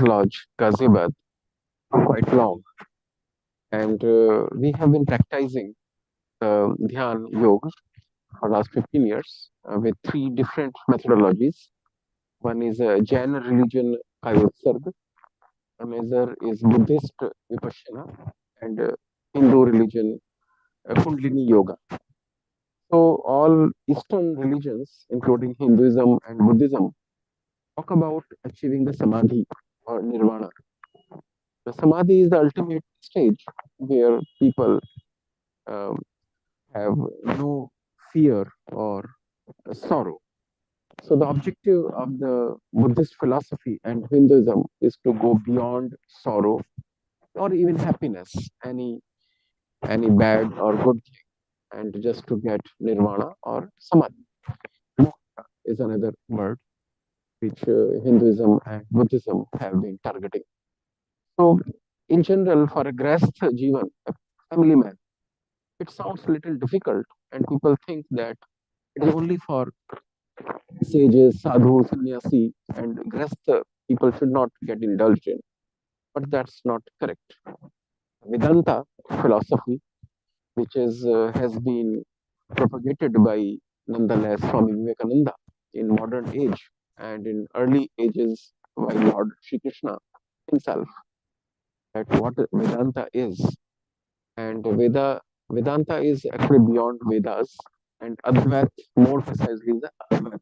Lodge, Ghaziabad, for quite long. And we have been practicing Dhyan Yoga for last 15 years with three different methodologies. One is Jain religion Kayotsarg, another is Buddhist Vipassana, and Hindu religion Kundalini Yoga. So all Eastern religions, including Hinduism and Buddhism, talk about achieving the Samadhi or Nirvana. The Samadhi is the ultimate stage where people um, have no fear or sorrow. So the objective of the Buddhist philosophy and Hinduism is to go beyond sorrow or even happiness, any bad or good thing, and just to get nirvana or samadhi. Moksha is another word which Hinduism and Buddhism have been targeting. So, in general, for a grastha jivan, a family man, it sounds a little difficult, and people think that it is only for sages, sadhu, sannyasi, and grastha people should not get indulged in. But that's not correct. Vedanta philosophy, which has been propagated by nonetheless Swami Vivekananda in modern age and in early ages by Lord Sri Krishna himself, that what Vedanta is. And Vedanta is actually beyond Vedas, and Advait more precisely is the Advait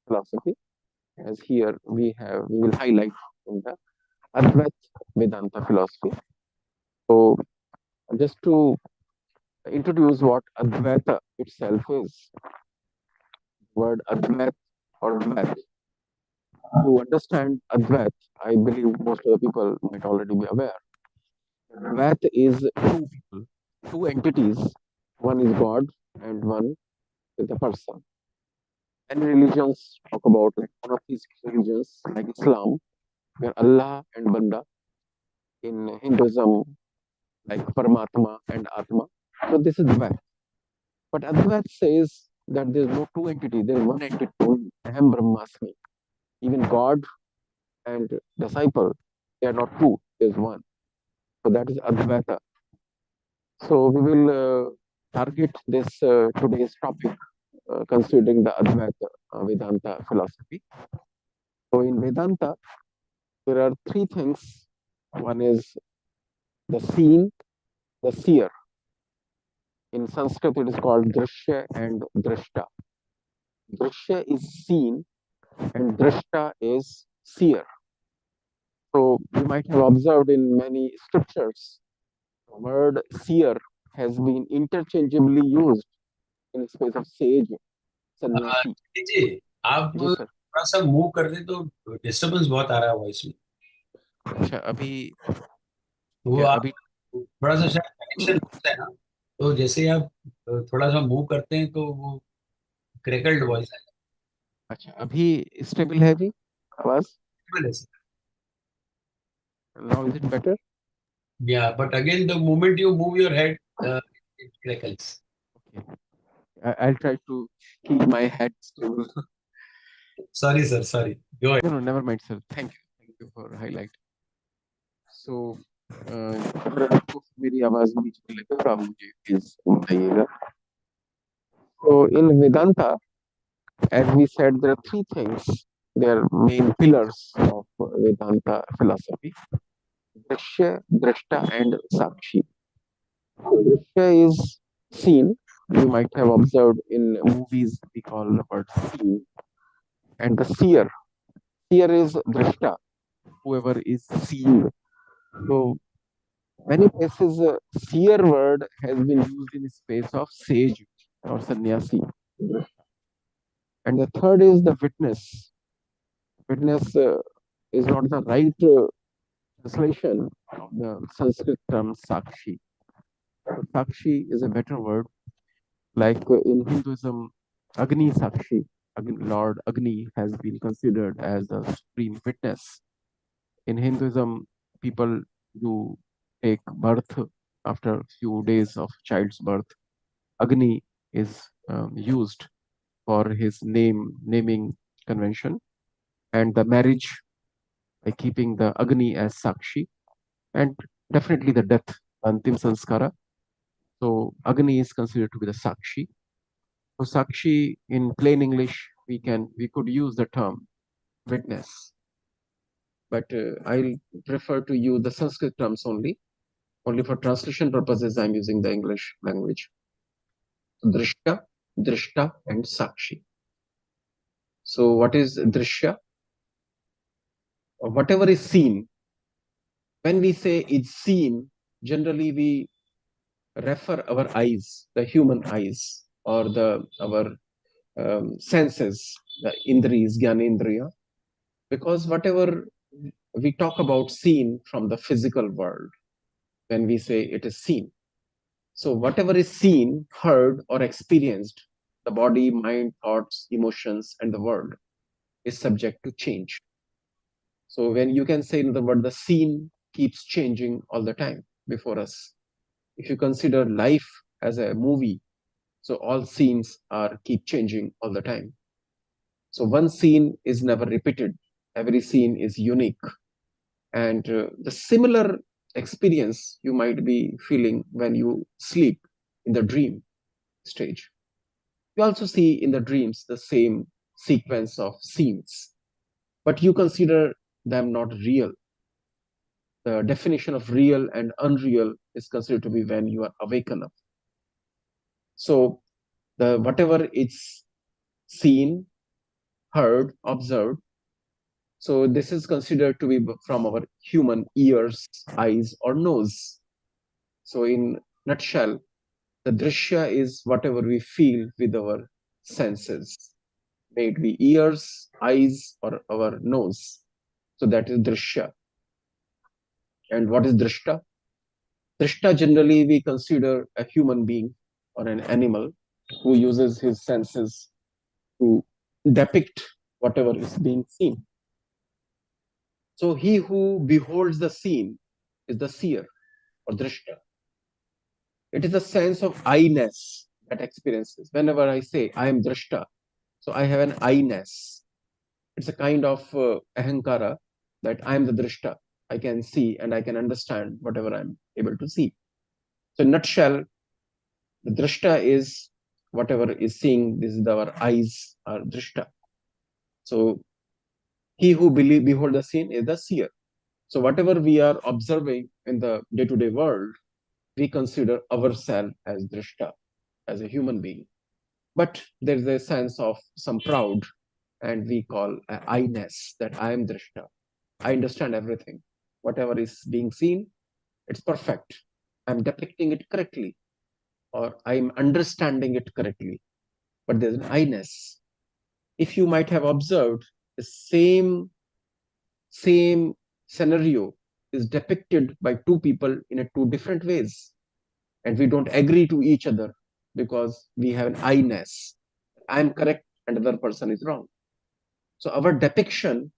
philosophy, as here we will highlight in the Advait Vedanta philosophy. So just to introduce what Advaita itself is, word Advait or Dvait. To understand Advait, I believe most of the people might already be aware. Dvait is two people, two entities. One is God and one is the person. Many religions talk about like monotheistic religions like Islam, where Allah and Banda. In Hinduism, like Paramatma and Atma. So this is Dvait. But Advait says that there is no two entity, there is one entity only, Aham Brahmasmi. Even God and disciple, they are not two, there is one. So that is Advaita. So we will target this today's topic, considering the Advaita Vedanta philosophy. So in Vedanta, there are three things. One is the seen, the seer. In Sanskrit, it is called Drishya and Drishta. Drishya is seen and Drishta is seer. So you might have observed in many scriptures, the word seer has been interchangeably used in the space of sage, sannyasi. जी आप जी sir. थोड़ा सा move कर रहे तो disturbance बहुत आ रहा है voice में। अच्छा अभी वो क्या आप अभी थोड़ा सा शायद कनेक्शन है ना, तो जैसे ही आप थोड़ा सा मूव करते हैं तो वो क्रैकल्ड वॉइस है। अच्छा अभी स्टेबल है अभी आवाज. Now is it better. Yeah but again the moment you move your head it crackles. I'll try to keep my head stable. Sorry sir, sorry, go No, ahead. no, never mind, sir. Thank you for highlight. So, अगर आपको मेरी आवाज बीच में लगे तो आप मुझे please बताइएगा. So, in Vedanta, as we said, there are three things. They are main pillars of Vedanta philosophy: Drishya, Drashta, and Sakshi. Drishya is seen. You might have observed in movies we call the word seen, and the seer. Seer is Drashta, whoever is seeing. So many places, seer word has been used in the space of sage or sannyasi. And the third is the witness. Witness is not the right translation of the Sanskrit term sakshi. So sakshi is a better word. Like in Hinduism, Agni Sakshi, Lord Agni has been considered as the supreme witness. In Hinduism, people do take birth after a few days of child's birth. Agni is used for his naming convention, and the marriage by keeping the Agni as Sakshi, and definitely the death, Antim Sanskara. So Agni is considered to be the Sakshi. So Sakshi, in plain English, we could use the term witness, but I'll prefer to use the Sanskrit terms only. Only for translation purposes, I'm using the English language. Drishta, Drishta, and Sakshi. So what is Drishya? Whatever is seen. When we say it's seen, generally we refer our eyes, the human eyes, or the our senses, the indriyas, jnanendriya, because whatever we talk about seen from the physical world, when we say it is seen. So whatever is seen, heard, or experienced, the body, mind, thoughts, emotions, and the world is subject to change. So when you can say in the word, the scene keeps changing all the time before us. If you consider life as a movie, so all scenes are keep changing all the time. So one scene is never repeated. Every scene is unique. And the similar experience you might be feeling when you sleep in the dream stage. You also see in the dreams the same sequence of scenes, but you consider them not real. The definition of real and unreal is considered to be when you are awakened up. So the whatever it's seen, heard, observed, so this is considered to be from our human ears, eyes, or nose. So in nutshell, the drishya is whatever we feel with our senses, may it be ears, eyes, or our nose. So that is drishya. And what is drishta? Drishta generally we consider a human being or an animal who uses his senses to depict whatever is being seen. So he who beholds the scene is the seer or drishta. It is a sense of I-ness that experiences. Whenever I say I am drishta, so I have an I-ness. It's a kind of ahankara that I am the drishta. I can see and I can understand whatever I'm able to see. So in nutshell, the drishta is whatever is seeing. This is our eyes are drishta. So he who behold the scene is the seer. So whatever we are observing in the day-to-day world, we consider ourselves as drishta, as a human being. But there's a sense of some proud, and we call I-ness, that I am drishta. I understand everything. Whatever is being seen, it's perfect. I'm depicting it correctly, or I'm understanding it correctly. But there's an I-ness. If you might have observed, the same scenario is depicted by two people in a two different ways, and we don't agree to each other because we have an I-ness. I'm correct and the other person is wrong. So our depiction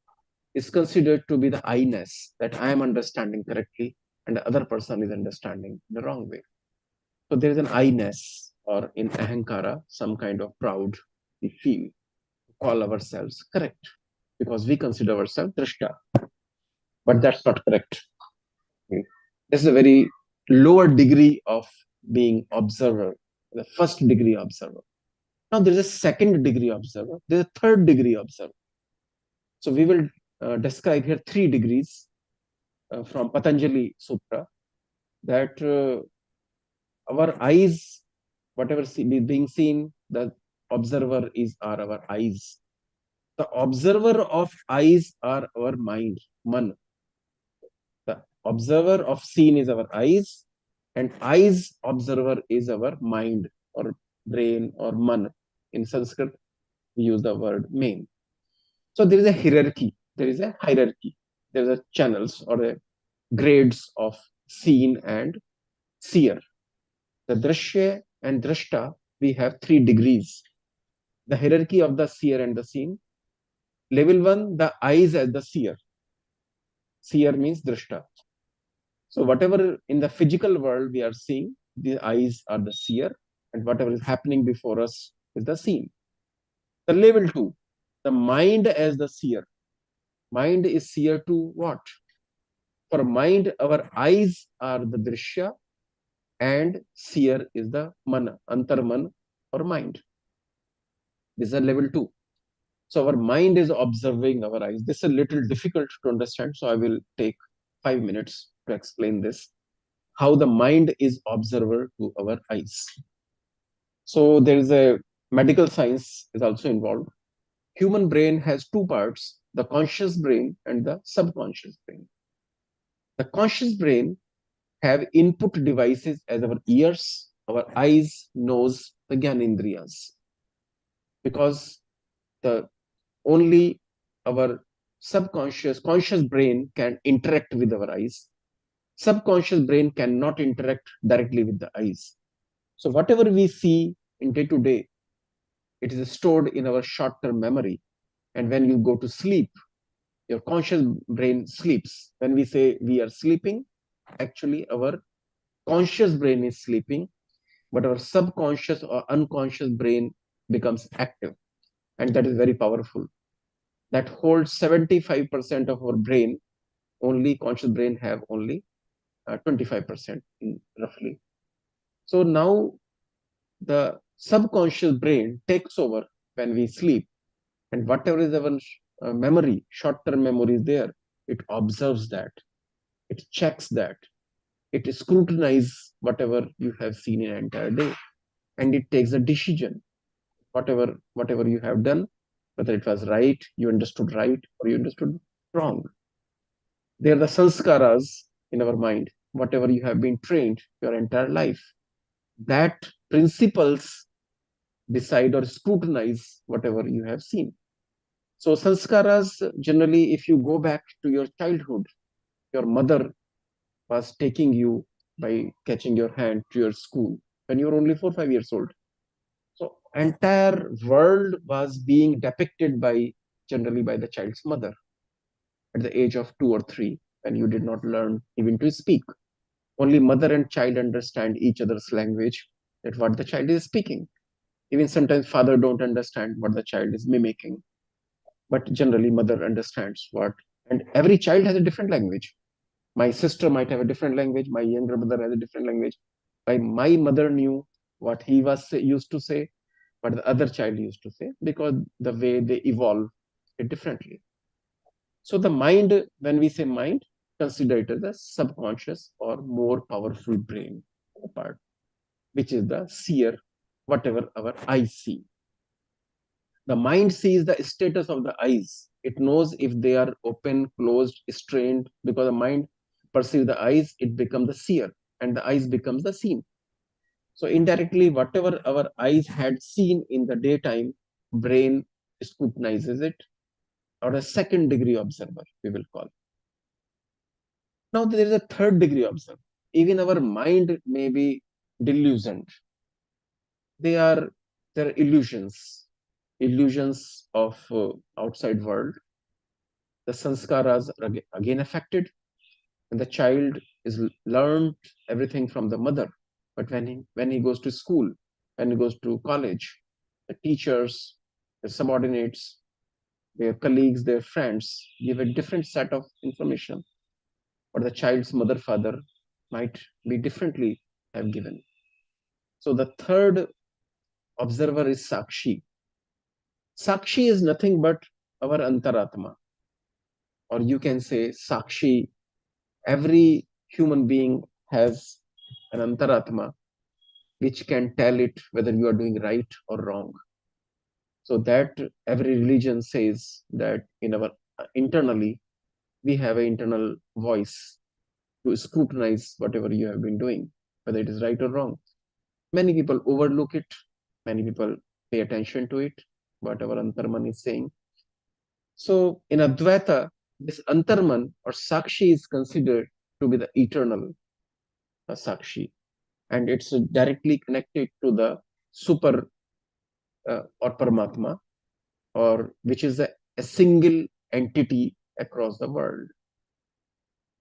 is considered to be the I-ness, that I am understanding correctly and the other person is understanding the wrong way. So there is an I-ness, or in ahankara, some kind of proud we feel, call ourselves correct because we consider ourselves drishta. But that's not correct. Okay. This is a very lower degree of being observer, the first degree observer. Now there is a second degree observer, there is a third degree observer. So we will describe here three degrees from Patanjali Sutra, that our eyes, whatever being seen, the observer is are our eyes. The observer of eyes are our mind, man. The observer of seen is our eyes, and eyes observer is our mind or brain or man. In Sanskrit, we use the word main. So there is a hierarchy. There is a hierarchy. There is a channels or a grades of seen and seer. The drashya and drashta, we have three degrees. The hierarchy of the seer and the seen. Level one, the eyes as the seer. Seer means drashta. So whatever in the physical world we are seeing, the eyes are the seer, and whatever is happening before us is the seen. The level two, the mind as the seer. Mind is seer to what? For mind, our eyes are the drishya, and seer is the mana, antarman or mind. This is a level 2. So our mind is observing our eyes. This is a little difficult to understand, so I will take 5 minutes to explain this. How the mind is observer to our eyes. So there is a medical science is also involved. Human brain has two parts, the conscious brain and the subconscious brain. The conscious brain have input devices as our ears, our eyes, nose, the gyanendriyas. Because the only our conscious brain can interact with our eyes. Subconscious brain cannot interact directly with the eyes. So whatever we see in day to day, it is stored in our short-term memory. And when you go to sleep, your conscious brain sleeps. When we say we are sleeping, actually our conscious brain is sleeping, but our subconscious or unconscious brain becomes active. And that is very powerful. That holds 75% of our brain. Only conscious brain have only 25% roughly. So now the subconscious brain takes over when we sleep, and whatever is our memory, short-term memory is there, it observes that, it checks that, it scrutinizes whatever you have seen in an entire day, and it takes a decision. Whatever you have done, whether it was right, you understood right, or you understood wrong. They are the sanskaras in our mind, whatever you have been trained your entire life. That principles decide or scrutinize whatever you have seen. So sanskaras, generally, if you go back to your childhood, your mother was taking you by catching your hand to your school when you were only 4 or 5 years old. So entire world was being depicted by generally by the child's mother at the age of 2 or 3, when you did not learn even to speak. Only mother and child understand each other's language, that what the child is speaking. Even sometimes father don't understand what the child is mimicking, but generally mother understands what. And every child has a different language. My sister might have a different language. My younger brother has a different language. My mother knew what he was used to say, what the other child used to say, because the way they evolve it differently. So the mind, when we say mind, consider it as a subconscious or more powerful brain part, which is the seer, whatever our eyes see. The mind sees the status of the eyes. It knows if they are open, closed, strained, because the mind perceives the eyes, it becomes the seer, and the eyes becomes the seen. So indirectly, whatever our eyes had seen in the daytime, brain scrutinizes it, or a second degree observer, we will call. Now there is a third degree observer. Even our mind may be delusioned. They are illusions of outside world. The sanskaras are again affected, and the child is learned everything from the mother. But when he goes to school, when he goes to college, the teachers, the subordinates, their colleagues, their friends give a different set of information, or the child's mother, father might be differently have given. So the third observer is Sakshi. Sakshi is nothing but our Antaratma, or you can say Sakshi. Every human being has an Antaratma which can tell it whether you are doing right or wrong. So that every religion says that in our internally we have an internal voice to scrutinize whatever you have been doing, whether it is right or wrong. Many people overlook it. Many people pay attention to it, whatever Antarman is saying. So in Advaita, this Antarman or Sakshi is considered to be the eternal Sakshi, and it's directly connected to the super or Paramatma, or which is a single entity across the world.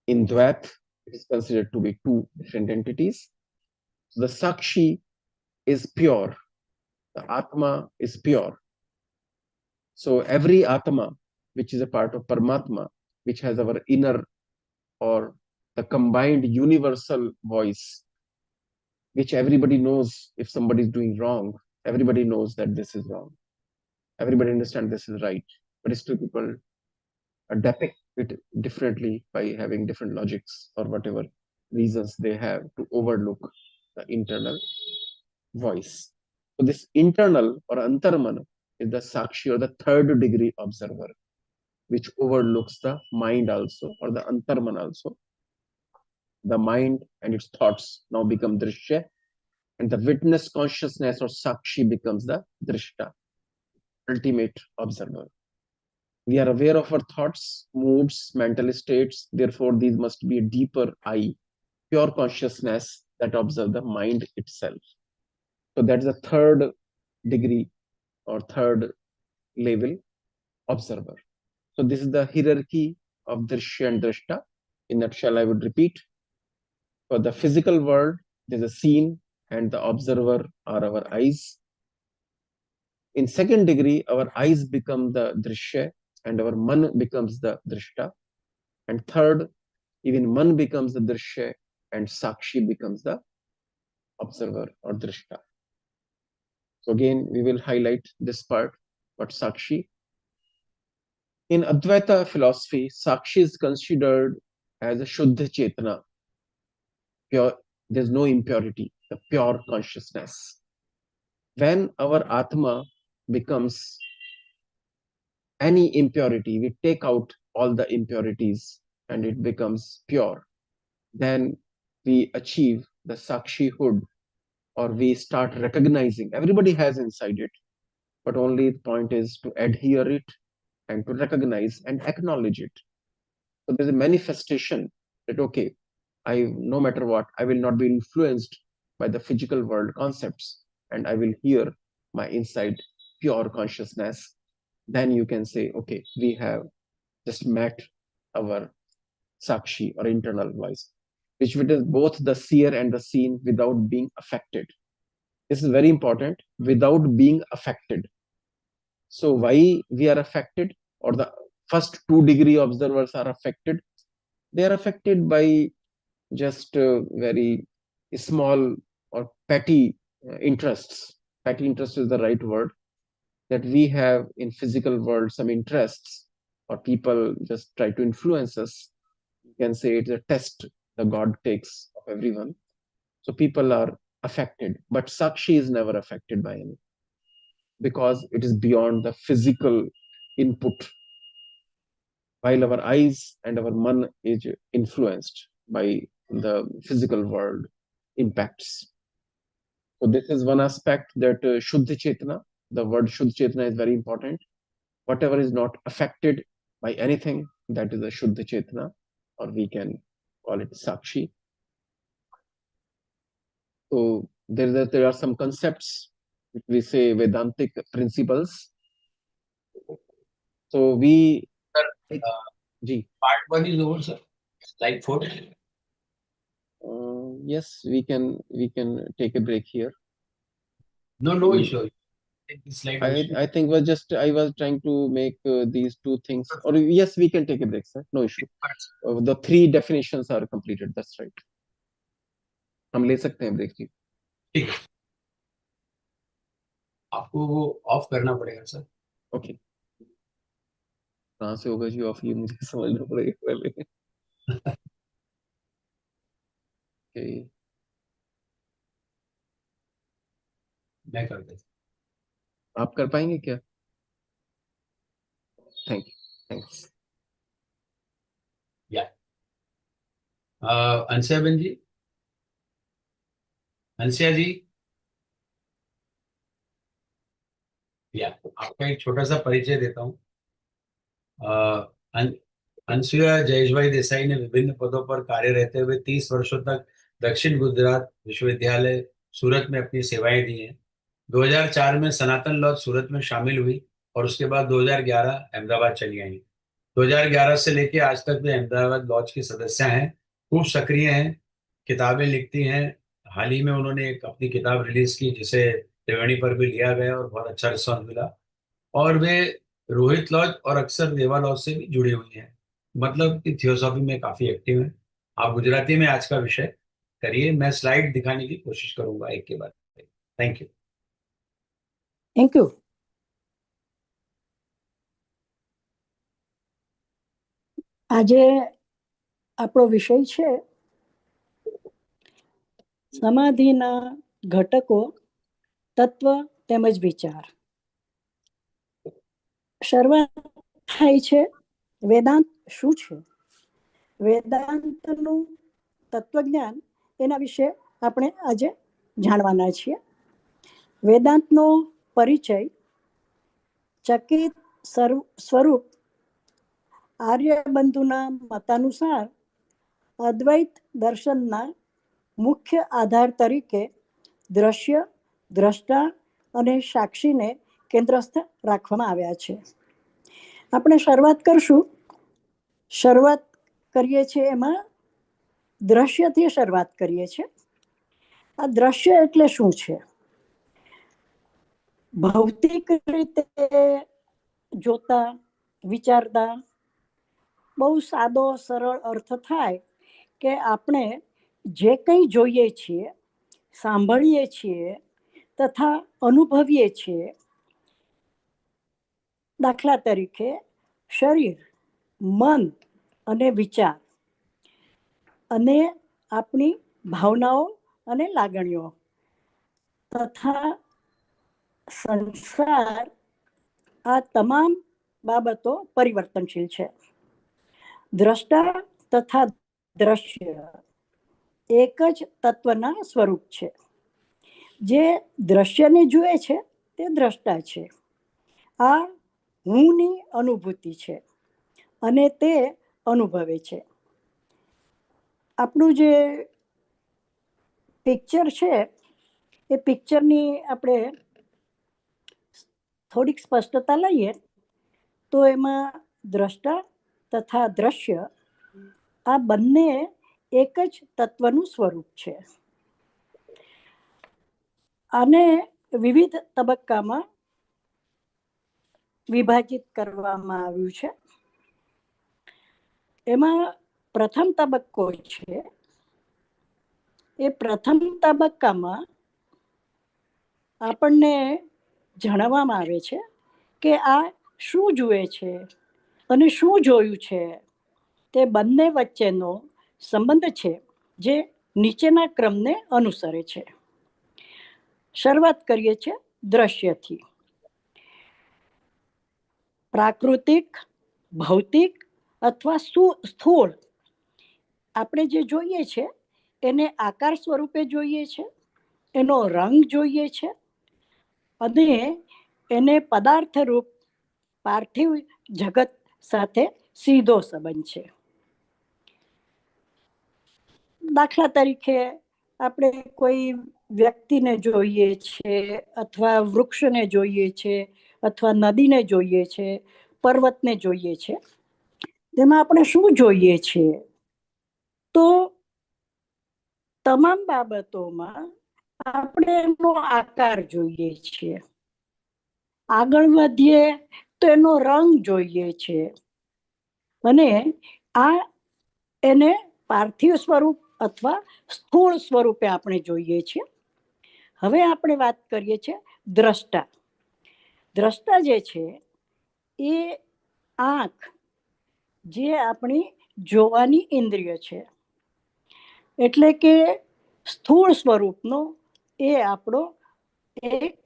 In Dvait, it is considered to be two different entities. The Sakshi is pure, the Atma is pure. So every Atma, which is a part of Paramatma, which has our inner or the combined universal voice, which everybody knows if somebody is doing wrong, everybody knows that this is wrong. Everybody understands this is right, but still people depict it differently by having different logics or whatever reasons they have to overlook the internal voice. So this internal or antarman is the sakshi or the third degree observer, which overlooks the mind also or the antarman also. The mind and its thoughts now become drishya, and the witness consciousness or sakshi becomes the drishta, ultimate observer. We are aware of our thoughts, moods, mental states. Therefore, these must be a deeper eye, pure consciousness that observes the mind itself. So that's the third degree or third level observer. So this is the hierarchy of drishya and drishta. In nutshell, I would repeat. For the physical world, there's a scene and the observer are our eyes. In second degree, our eyes become the drishya and our man becomes the drishta. And third, even man becomes the drishya and sakshi becomes the observer or drishta. So again, we will highlight this part, what sakshi. In Advaita philosophy, sakshi is considered as a shuddha chetana, pure, there's no impurity, the pure consciousness. When our atma becomes any impurity, we take out all the impurities and it becomes pure, then we achieve the sakshihood, or we start recognizing. Everybody has inside it, but only the point is to adhere it and to recognize and acknowledge it. So there's a manifestation that, okay, no matter what, I will not be influenced by the physical world concepts, and I will hear my inside pure consciousness. Then you can say, okay, we have just met our sakshi or internal voice, which is both the seer and the seen without being affected. This is very important, without being affected. So why we are affected, or the first 2 degree observers are affected? They are affected by just very small or petty interests. Petty interest is the right word, that we have in physical world some interests, or people just try to influence us. You can say it's a test the God takes of everyone. So people are affected, but sakshi is never affected by any, because it is beyond the physical input, while our eyes and our man is influenced by the physical world impacts. So this is one aspect, that Shuddha Chetana, the word Shuddha Chetana is very important. Whatever is not affected by anything, that is a Shuddha Chetana, or we can call it Sakshi. So there are some concepts which we say Vedantic principles. So we, Sir, part 1 is over, sir. Slide 4. yes, we can take a break here. No issue. Slide I think was just I was trying to make these 2 things. Or yes, we can take a break, sir. No issue. The 3 definitions are completed. That's right. हम ले सकते हैं break जी. ठीक है, आपको वो of करना पड़ेगा सर. ओके. कहाँ से होगा जी ऑफ, ये मुझे समझना पड़ेगा पहले. ओके. मैं कर देता. आप कर पाएंगे क्या? Thank you. थैंक्स. या अंशया बहन जी, अंशया जी, या आपका एक छोटा सा परिचय देता हूँ. अनसुया जयेशभाई देसाई ने विभिन्न पदों पर कार्य रहते हुए 30 वर्षों तक दक्षिण गुजरात विश्वविद्यालय सूरत में अपनी सेवाएं दी हैं. 2004 में सनातन लॉज सूरत में शामिल हुई और उसके बाद 2011 अहमदाबाद चली आई. 2011 से लेकर आज तक वे अहमदाबाद लॉज की सदस्य हैं. खूब सक्रिय हैं, किताबें लिखती हैं. हाल ही में उन्होंने एक अपनी किताब रिलीज की जिसे त्रिवेणी पर भी लिया गया और बहुत अच्छा रिस्पॉन्स मिला. और वे रोहित लॉज और अक्सर देवा लॉज से भी जुड़ी हुई हैं, मतलब कि थियोसॉफी में काफी एक्टिव है। आप गुजराती में आज का विषय करिए, मैं स्लाइड दिखाने की कोशिश करूंगा एक के बाद। Thank you. Thank you. આજે આપણો વિષય છે સમાધિના ઘટકો, તત્વ તેમજ વિચાર. શરૂઆત થાય છે વેદાંત શું છે. વેદાંતનું તત્વજ્ઞાન, એના વિશે આપણે આજે જાણવાના છીએ. વેદાંતનો પરિચય. ચકિત સ્વરૂપ આર્યબંધુના મતાનુસાર અદ્વૈત દર્શનના મુખ્ય આધાર તરીકે દ્રશ્ય, દ્રષ્ટા અને સાક્ષીને કેન્દ્રસ્થ રાખવામાં આવ્યા છે. આપણે શરૂઆત કરીએ છીએ એમાં દ્રશ્યથી શરૂઆત કરીએ છીએ. આ દ્રશ્ય એટલે શું છે? ભૌતિક રીતે જોતા, વિચારતા બહુ સાદો સરળ અર્થ થાય કે આપણે જે કંઈ જોઈએ છીએ, સાંભળીએ છીએ તથા અનુભવીએ છીએ, દાખલા તરીકે શરીર, મન અને વિચાર અને આપણી ભાવનાઓ અને લાગણીઓ તથા સંસાર, આ તમામ બાબતો પરિવર્તનશીલ છે. દ્રષ્ટા તથા દ્રશ્ય એક જ તત્વના સ્વરૂપ છે. જે દ્રશ્યને જુએ છે તે દ્રષ્ટા છે. આ હુંની અનુભૂતિ છે અને તે અનુભવે છે. આપણું જે પિક્ચર છે એ પિક્ચરની આપણે થોડીક સ્પષ્ટતા લઈએ તો એમાં દ્રષ્ટા તથા દ્રશ્ય આ બંને એક જ તત્વનું સ્વરૂપ છે. આને વિવિધ તબક્કામાં વિભાજિત કરવામાં આવ્યું છે. એમાં પ્રથમ તબક્કો છે. એ પ્રથમ તબક્કામાં આપણને જણાવવામાં આવે છે કે આ શું જુએ છે અને શું જોયું છે તે બંને વચ્ચેનો સંબંધ છે, જે નીચેના ક્રમને અનુસરે છે. શરૂઆત કરીએ છીએ દ્રશ્યથી. પ્રાકૃતિક, ભૌતિક અથવા સ્થૂળ આપણે જે જોઈએ છે એને આકાર સ્વરૂપે જોઈએ છે, એનો રંગ જોઈએ છે અને એને પદાર્થ રૂપ પાર્થિવ જગત સાથે સીધો સંબંધ છે. દાખલા તરીકે આપણે કોઈ વ્યક્તિને જોઈએ છે અથવા વૃક્ષને જોઈએ છે અથવા નદીને જોઈએ છે, પર્વતને જોઈએ છે. તેમાં આપણે શું જોઈએ છીએ? તો તમામ બાબતોમાં આપણે એનો આકાર જોઈએ છીએ. આગળ વધીએ તો એનો રંગ જોઈએ છે અને આ એને પાર્થિવ સ્વરૂપ અથવા સ્થૂળ સ્વરૂપે આપણે જોઈએ છીએ. હવે આપણે વાત કરીએ છીએ દ્રષ્ટા. દ્રષ્ટા જે છે એ આંખ, જે આપણી જોવાની ઇન્દ્રિય છે, એટલે કે સ્થૂળ સ્વરૂપનો એ આપણો એક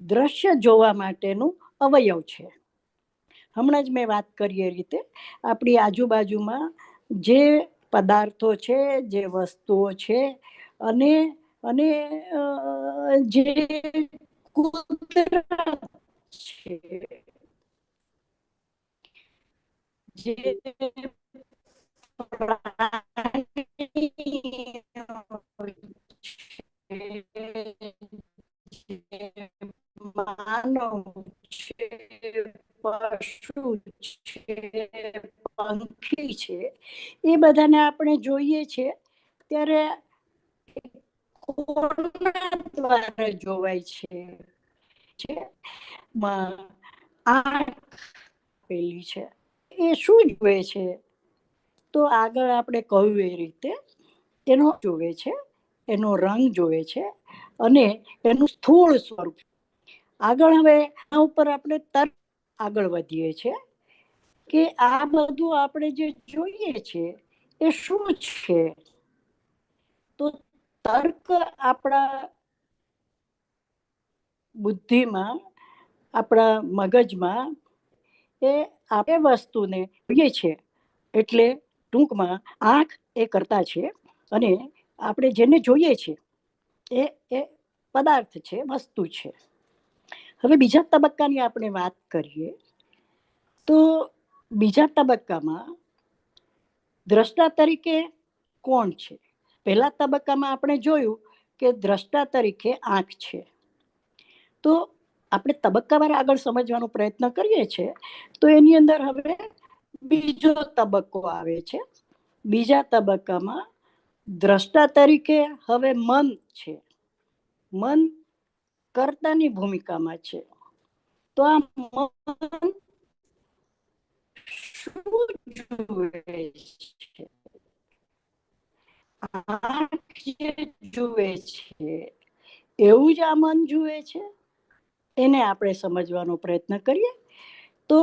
દ્રશ્ય જોવા માટેનું અવયવ છે. હમણાં જ મેં વાત કરી એ રીતે આપણી આજુબાજુમાં જે પદાર્થો છે, જે વસ્તુઓ છે અને જે કુદરત છે, જે માનવ છે, પશુ છે, પંખી છે, એ બધાને આપણે જોઈએ છે ત્યારે કોના દ્વારા જોવાય છે? આંખ પેલી છે. એ શું જુએ છે? તો આગળ આપણે કહ્યું એ રીતે એનો જોવે છે, એનો રંગ જોવે છે અને એનું સ્થૂળ સ્વરૂપ. આગળ હવે આ ઉપર આપણે તર્ક આગળ વધીએ છીએ કે આ બધું આપણે જે જોઈએ છે એ શું છે? તો તર્ક આપણા બુદ્ધિમાં, આપણા મગજમાં એ આપણે વસ્તુને જોઈએ છે એટલે ટૂંકમાં આંખ એ કરતા છે અને આપણે જેને જોઈએ છે એ પદાર્થ છે, વસ્તુ છે. હવે બીજા તબક્કાની આપણે વાત કરીએ તો બીજા તબક્કામાં દ્રષ્ટા તરીકે કોણ છે? પહેલા તબક્કામાં આપણે જોયું કે દ્રષ્ટા તરીકે આંખ છે. તો આપણે તબક્કાવાર આગળ સમજવાનો પ્રયત્ન કરીએ છીએ તો એની અંદર હવે બીજો તબક્કો આવે છે. બીજા તબક્કામાં દ્રષ્ટા તરીકે હવે મન છે. મન કર્તાની ભૂમિકામાં છે. તો આ મન શું જુએ છે? આંખ જે જુએ છે એવું જ આ મન જુએ છે. એને આપણે સમજવાનો પ્રયત્ન કરીએ તો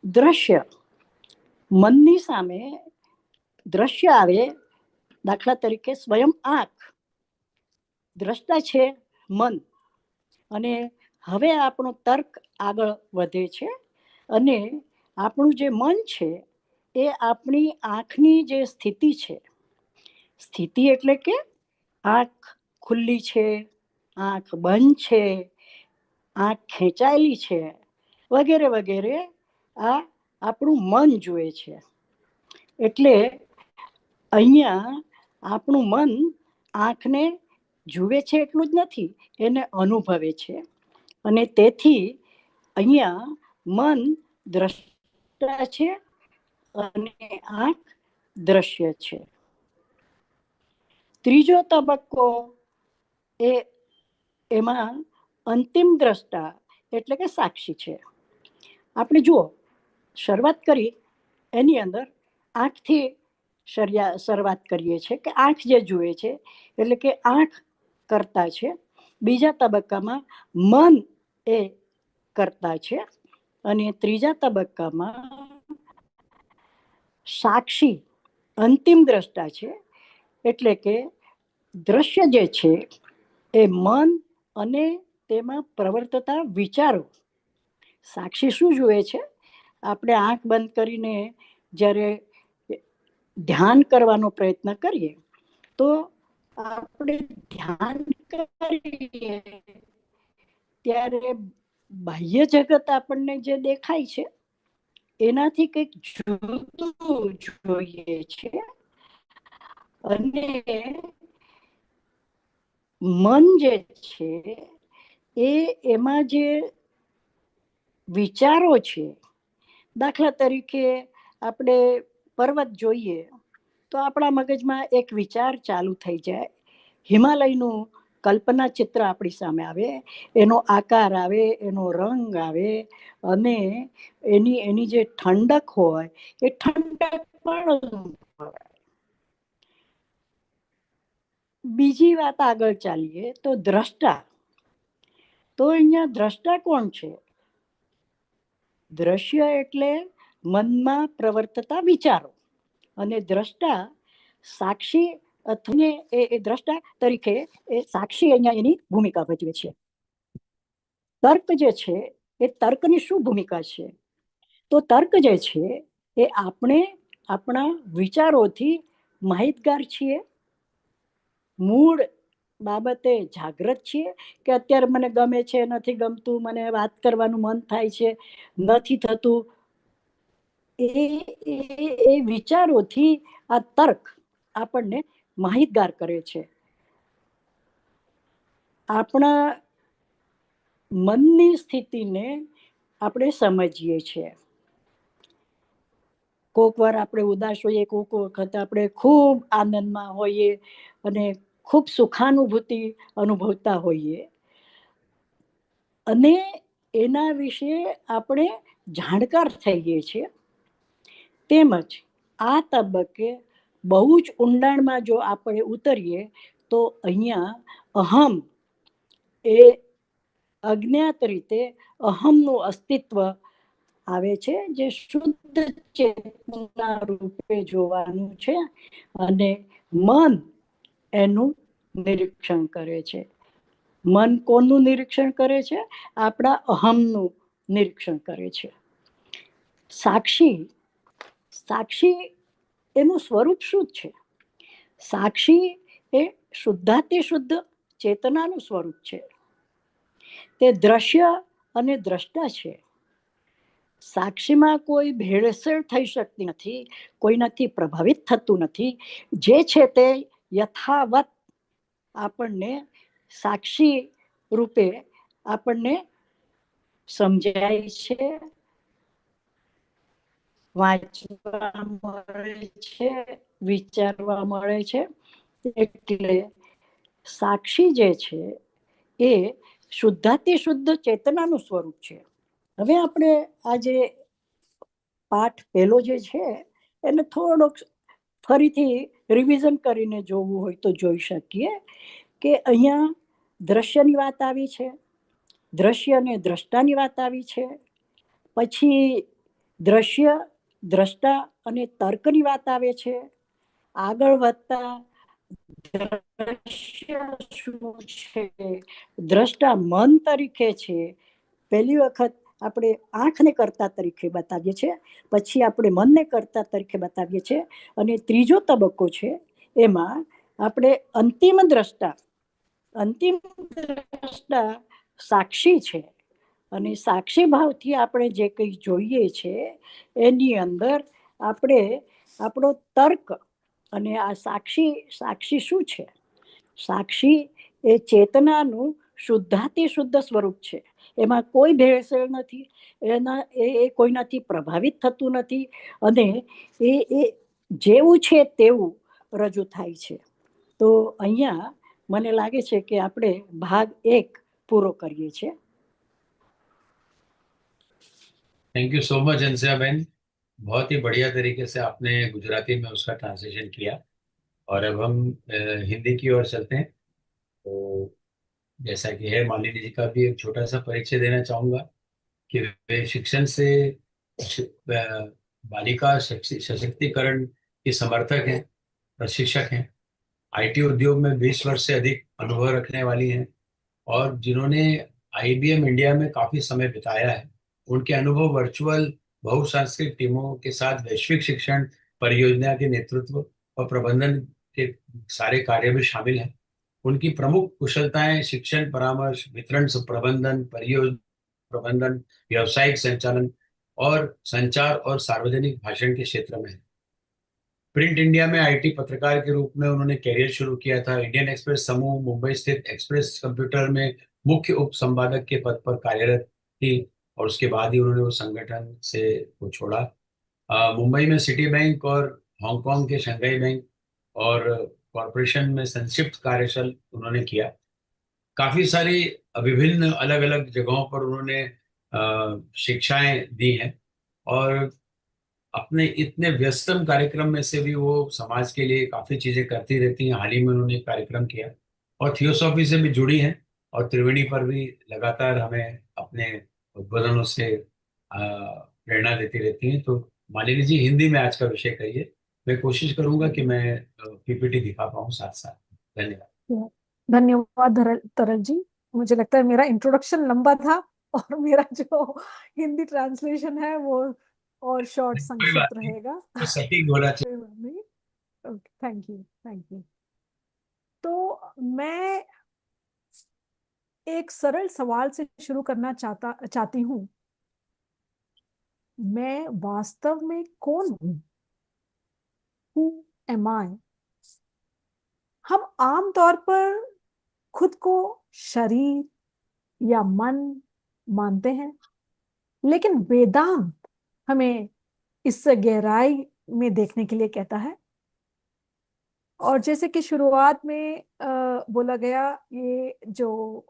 દ્રશ્ય, મનની સામે દ્રશ્ય આવે. દાખલા તરીકે સ્વયં આંખ, દ્રષ્ટા છે મન. અને હવે આપણો તર્ક આગળ વધે છે અને આપણું જે મન છે એ આપણી આંખની જે સ્થિતિ છે, સ્થિતિ એટલે કે આંખ ખુલ્લી છે, આંખ બંધ છે, આંખ ખેંચાયેલી છે, વગેરે વગેરે, આ આપણું મન જુએ છે. એટલે અહીંયા આપણું મન આંખને જુએ છે એટલું જ નથી, એને અનુભવે છે. અને તેથી અહીંયા મન દ્રષ્ટા છે અને આંખ દ્રશ્ય છે. ત્રીજો તબક્કો એમાં અંતિમ દ્રષ્ટા એટલે કે સાક્ષી છે. આપણે જુઓ, શરૂઆત કરી એની અંદર આંખથી શરૂઆત કરીએ છીએ કે આંખ જે જુએ છે એટલે કે આંખ કરતા છે. બીજા તબક્કામાં મન એ કરતા છે અને ત્રીજા તબક્કામાં સાક્ષી અંતિમ દ્રષ્ટા છે. એટલે કે દ્રશ્ય જે છે એ મન અને તેમાં પ્રવર્તતા વિચારો. સાક્ષી શું જુએ છે? આપણે આંખ બંધ કરીને જ્યારે ધ્યાન કરવાનો પ્રયત્ન કરીએ તો આપણે ધ્યાન કરીએ ત્યારે બાહ્ય જગત આપણને જે દેખાય છે એનાથી કંઈક જુદું જોઈએ છે. અને મન જે છે એમાં જે વિચારો છે, દાખલા તરીકે આપણે પર્વત જોઈએ તો આપણા મગજમાં એક વિચાર ચાલુ થઈ જાય. હિમાલયનું કલ્પના ચિત્ર આપણી સામે આવે, એનો આકાર આવે, એનો રંગ આવે અને એની જે ઠંડક હોય એ ઠંડક પણ. બીજી વાત આગળ ચાલીએ તો દ્રષ્ટા. તો અહીંયા દ્રષ્ટા કોણ છે? દ્રશ્ય એટલે મનમાં પ્રવર્તતા વિચારો અને દ્રષ્ટા સાક્ષી અથવા એ દ્રષ્ટા તરીકે એ સાક્ષી અહીંયા એની ભૂમિકા ભજવે છે. તર્ક જે છે એ તર્કની શું ભૂમિકા છે? તો તર્ક જે છે એ આપણે આપણા વિચારોથી માહિતગાર છીએ, મૂળ બાબતે જાગૃત છીએ કે અત્યારે મને ગમે છે, નથી ગમતું, મને વાત કરવાનું મન થાય છે, નથી થતું. એ વિચારોથી આ તર્ક આપણને માહિતગાર કરે છે. આપણા મનની સ્થિતિને આપણે સમજીએ છીએ. કોક વાર આપણે ઉદાસ હોઈએ, કોક વખત આપણે ખૂબ આનંદમાં હોઈએ અને ખૂબ સુખાનુભૂતિ અનુભવતા હોઈએ. અને એના વિશે આપણે જાણકાર થઈએ છીએ. તેમજ આ તબક્કે બહુ જ ઊંડાણમાં જો આપણે ઉતરીએ તો અહીંયા અહમ એ અજ્ઞાત રીતે અહમનું અસ્તિત્વ આવે છે, જે શુદ્ધ ચેતના રૂપે જોવાનું છે, અને મન એનું નિરીક્ષણ કરે છે. મન કોનું નિરીક્ષણ કરે છે? આપણા અહમનું નિરીક્ષણ કરે છે. સાક્ષી એનું સ્વરૂપ શું છે? સાક્ષી એ શુદ્ધાતિ શુદ્ધ ચેતનાનું સ્વરૂપ છે. તે દ્રશ્ય અને દ્રષ્ટા છે. સાક્ષીમાં કોઈ ભેળસેળ થઈ શકતી નથી, કોઈનાથી પ્રભાવિત થતું નથી. જે છે તે યથાવત આપણને સાક્ષી રૂપે આપણને સમજાય છે, વાંચવા મળે છે, વિચારવા મળે છે. એટલે સાક્ષી જે છે એ શુદ્ધાતિ શુદ્ધ ચેતનાનું સ્વરૂપ છે. હવે આપણે આ જે પાઠ પહેલો જે છે એને થોડોક ફરીથી રિવિઝન કરીને જોવું હોય તો જોઈ શકીએ કે અહીંયા દ્રશ્યની વાત આવી છે, દ્રશ્ય અને દ્રષ્ટાની વાત આવી છે, પછી દ્રશ્ય દ્રષ્ટા અને તર્કની વાત આવે છે. આગળ વધતા દ્રશ્ય શું છે, દ્રષ્ટા મન તરીકે છે. પહેલી વખત આપણે આંખને કરતા તરીકે બતાવીએ છીએ, પછી આપણે મનને કરતા તરીકે બતાવીએ છીએ, અને ત્રીજો તબક્કો છે એમાં આપણે અંતિમ દ્રષ્ટા સાક્ષી છે. અને સાક્ષી ભાવથી આપણે જે કંઈ જોઈએ છે એની અંદર આપણે આપણો તર્ક, અને આ સાક્ષી શું છે? સાક્ષી એ ચેતનાનું શુદ્ધાતિ શુદ્ધ સ્વરૂપ છે. એમાં કોઈ ભેળસેળ નથી, એ કોઈનાથી પ્રભાવિત થતું નથી, અને એ જેવું છે તેવું રજૂ થાય છે. તો અહીંયા મને લાગે છે કે આપણે ભાગ 1 પૂરો કરીએ છીએ. Thank you so much Anusuya बहन, बहुत ही बढ़िया तरीके से आपने गुजराती में उसका ट्रांसलेशन किया। और अब हम हिंदी की ओर चलते हैं। तो जैसा कि है, मालिनी जी का भी एक छोटा सा परिचय देना चाहूँगा कि वे शिक्षण से बालिका सशक्तिकरण की समर्थक हैं, प्रशिक्षक हैं। आईटी उद्योग में 20 वर्ष से अधिक अनुभव रखने वाली हैं, और जिन्होंने आईबीएम इंडिया में काफ़ी समय बिताया है। उनके अनुभव वर्चुअल बहुसांस्कृतिक टीमों के साथ वैश्विक शिक्षण परियोजना के नेतृत्व और प्रबंधन के सारे कार्य में शामिल हैं। उनकी प्रमुख कुशलताएं शिक्षण परामर्श, वितरण प्रबंधन, परियोजना प्रबंधन, व्यावसायिक संचालन और संचार और सार्वजनिक भाषण के क्षेत्र में है। प्रिंट इंडिया में आईटी पत्रकार के रूप में उन्होंने कैरियर शुरू किया था। इंडियन एक्सप्रेस समूह मुंबई स्थित एक्सप्रेस कंप्यूटर में मुख्य उप संपादक के पद पर कार्यरत थी, और उसके बाद ही उन्होंने वो संगठन से वो छोड़ा। मुंबई में सिटी बैंक और हांगकांग के शंघाई बैंक और कॉरपोरेशन में संक्षिप्त कार्यशल उन्होंने किया। काफ़ी सारी विभिन्न अलग अलग जगहों पर उन्होंने शिक्षाएं दी हैं, और अपने इतने व्यस्तम कार्यक्रम में से भी वो समाज के लिए काफ़ी चीज़ें करती रहती हैं। हाल ही में उन्होंने एक कार्यक्रम किया, और थियोसॉफी से भी जुड़ी हैं, और त्रिवेणी पर भी लगातार हमें अपने उद्बोधनों से प्रेरणा देती रहती हैं। तो मालिनी जी, हिंदी में आज का विषय कहिए। मैं कोशिश करूंगा कि मैं पीपीटी दिखा पाऊँ साथ साथ। धन्यवाद। धन्यवाद तरल जी। मुझे लगता है मेरा इंट्रोडक्शन लंबा था और मेरा जो हिंदी ट्रांसलेशन है वो और शॉर्ट संक्षिप्त रहेगा। तो सटीक होना चाहिए। Thank you. तो मैं एक सरल सवाल से शुरू करना चाहती हूँ। मैं वास्तव में कौन हूँ? Who am I? हम आमतौर पर खुद को शरीर या मन मानते हैं, लेकिन वेदांत हमें इससे गहराई में देखने के लिए कहता है और जैसे कि शुरुआत में बोला गया, ये जो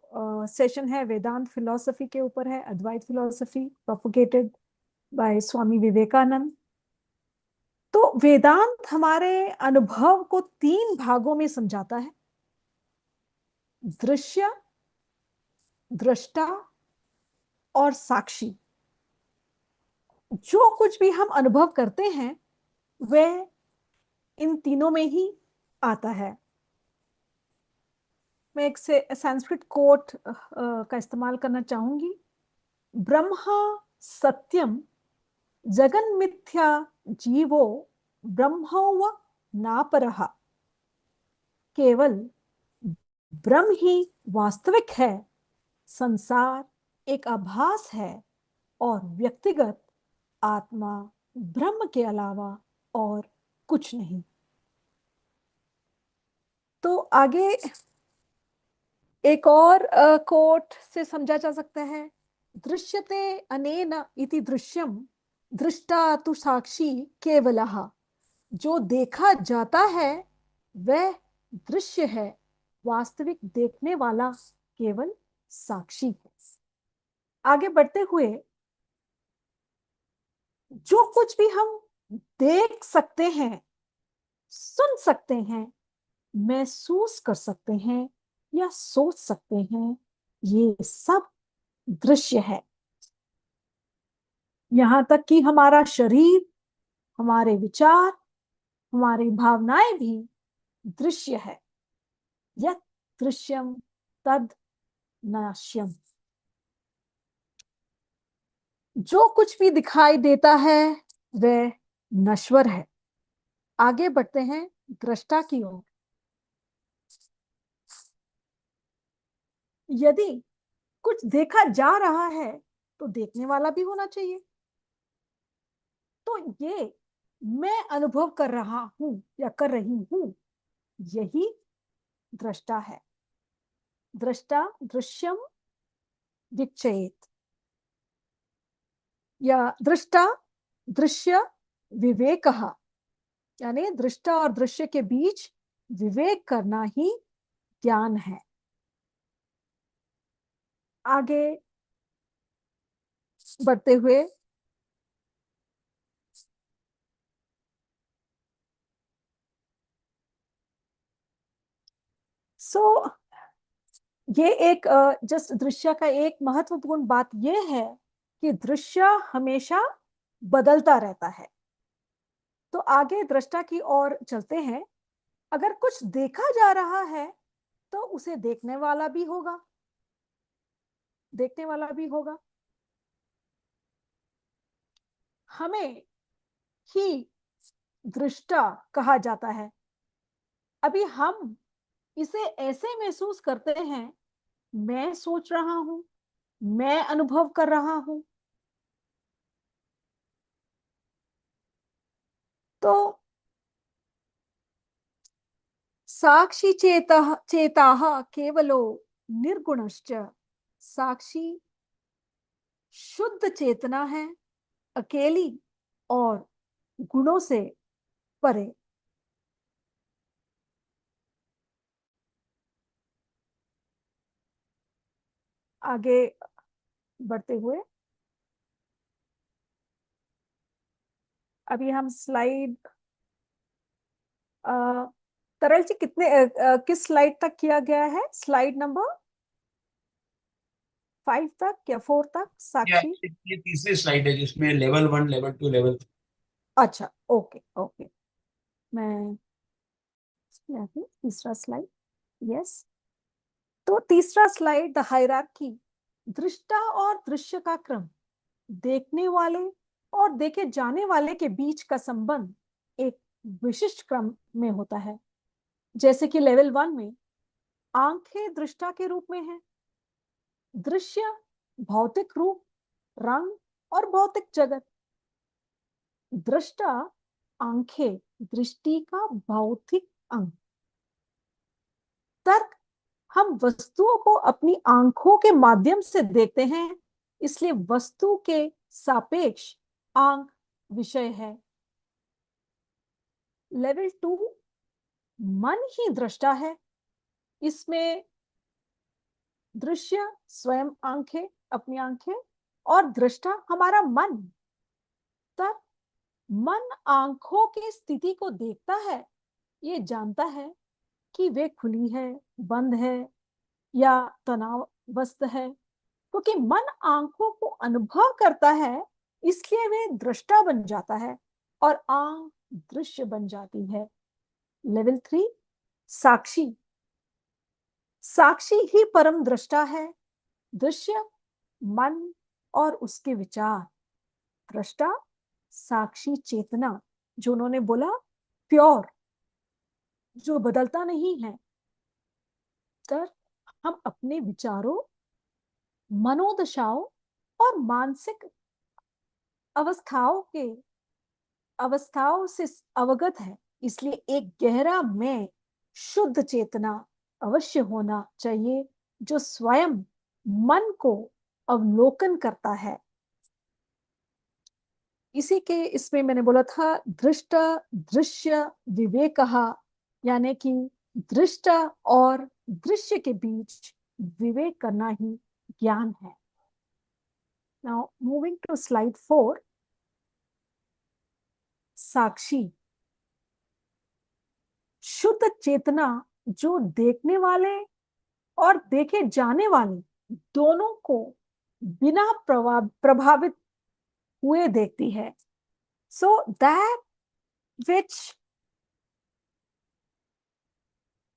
सेशन है वेदांत फिलॉसफी के ऊपर है, अद्वैत philosophy propagated bye Swami Vivekananda. तो वेदांत हमारे अनुभव को 3 भागों में समझाता है, दृश्य, दृष्टा और साक्षी। जो कुछ भी हम अनुभव करते हैं वह इन तीनों में ही आता है। मैं एक से संस्कृत कोट का इस्तेमाल करना चाहूंगी। ब्रह्मा सत्यम जगन मिथ्या जीवो ब्रह्मोव नापरः। केवल ब्रह्म ही वास्तविक है, संसार एक आभास है और व्यक्तिगत आत्मा ब्रह्म के अलावा और कुछ नहीं। तो आगे एक और कोट से समझा जा सकता है, दृश्यते अनेन इति दृश्यम दृष्टा तु साक्षी केवलः। जो देखा जाता है वह दृश्य है, वास्तविक देखने वाला केवल साक्षी है। आगे बढ़ते हुए, जो कुछ भी हम देख सकते हैं, सुन सकते हैं, महसूस कर सकते हैं या सोच सकते हैं, ये सब दृश्य है। यहां तक कि हमारा शरीर, हमारे विचार, हमारी भावनाएं भी दृश्य है। यत् दृश्यम तद नाश्यम। जो कुछ भी दिखाई देता है वह नश्वर है। आगे बढ़ते हैं दृष्टा की ओर। यदि कुछ देखा जा रहा है तो देखने वाला भी होना चाहिए। तो ये मैं अनुभव कर रहा हूं या कर रही हूं, यही दृष्टा है। दृष्टा दृश्यम विच्छेद, या दृष्टा दृश्य विवेकः, यानी दृष्टा और दृश्य के बीच विवेक करना ही ज्ञान है। आगे बढ़ते हुए ये एक जस्ट दृश्य का एक महत्वपूर्ण बात यह है कि दृश्य हमेशा बदलता रहता है। तो आगे दृष्टा की ओर चलते हैं। अगर कुछ देखा जा रहा है तो उसे देखने वाला भी होगा, देखने वाला भी होगा। हमें ही दृष्टा कहा जाता है। अभी हम इसे ऐसे महसूस करते हैं, मैं सोच रहा हूं, मैं अनुभव कर रहा हूं। तो साक्षी चेताः केवलो निर्गुणश्च। साक्षी शुद्ध चेतना है, अकेली और गुणों से परे। आगे बढ़ते हुए अभी हम स्लाइड तरल जी किस स्लाइड तक किया गया है? स्लाइड नंबर 5 तक या 4 तक साक्षी? ये तीसरी स्लाइड है जिसमें लेवल 1, लेवल 2, लेवल 3। अच्छा, ओके ओके, मैं तीसरा स्लाइड, यस। तो तीसरा स्लाइड, द हायरार्की, दृष्टा और दृश्य का क्रम, देखने वाले और देखे जाने वाले के बीच का संबंध एक विशिष्ट क्रम में होता है। जैसे कि लेवल 1 में आंखें दृष्टा के रूप में है, दृश्य भौतिक रूप, रंग और भौतिक जगत। दृष्टा आंखें दृष्टि का भौतिक अंग। तर्क, हम वस्तुओं को अपनी आंखों के माध्यम से देखते हैं, इसलिए वस्तु के सापेक्ष आंख विषय है। लेवल 2 मन ही दृष्टा है। इसमें दृश्य स्वयं आंखें, अपनी आंखें, और दृष्टा हमारा मन। तब मन आंखों की स्थिति को देखता है, ये जानता है कि वे खुली है, बंद है या तनावग्रस्त है। क्योंकि मन आंखों को अनुभव करता है, इसलिए वे दृष्टा बन जाता है और आंख दृश्य बन जाती है। लेवल 3, साक्षी। साक्षी ही परम दृष्टा है। दृश्य मन और उसके विचार, दृष्टा साक्षी चेतना, जो उन्होंने बोला प्योर, जो बदलता नहीं है। तर हम अपने विचारों, मनोदशाओं और मानसिक अवस्थाओं से अवगत है। इसलिए एक गहरा मैं, शुद्ध चेतना अवश्य होना चाहिए, जो स्वयं मन को अवलोकन करता है। इसी के इसमें मैंने बोला था दृष्ट दृश्य विवेकः, यानी कि दृष्ट और दृश्य के बीच विवेक करना ही ज्ञान है। नाउ मूविंग टू स्लाइड 4, साक्षी। शुद्ध चेतना जो देखने वाले और देखे जाने वाले दोनों को बिना प्रभावित हुए देखती है। So that which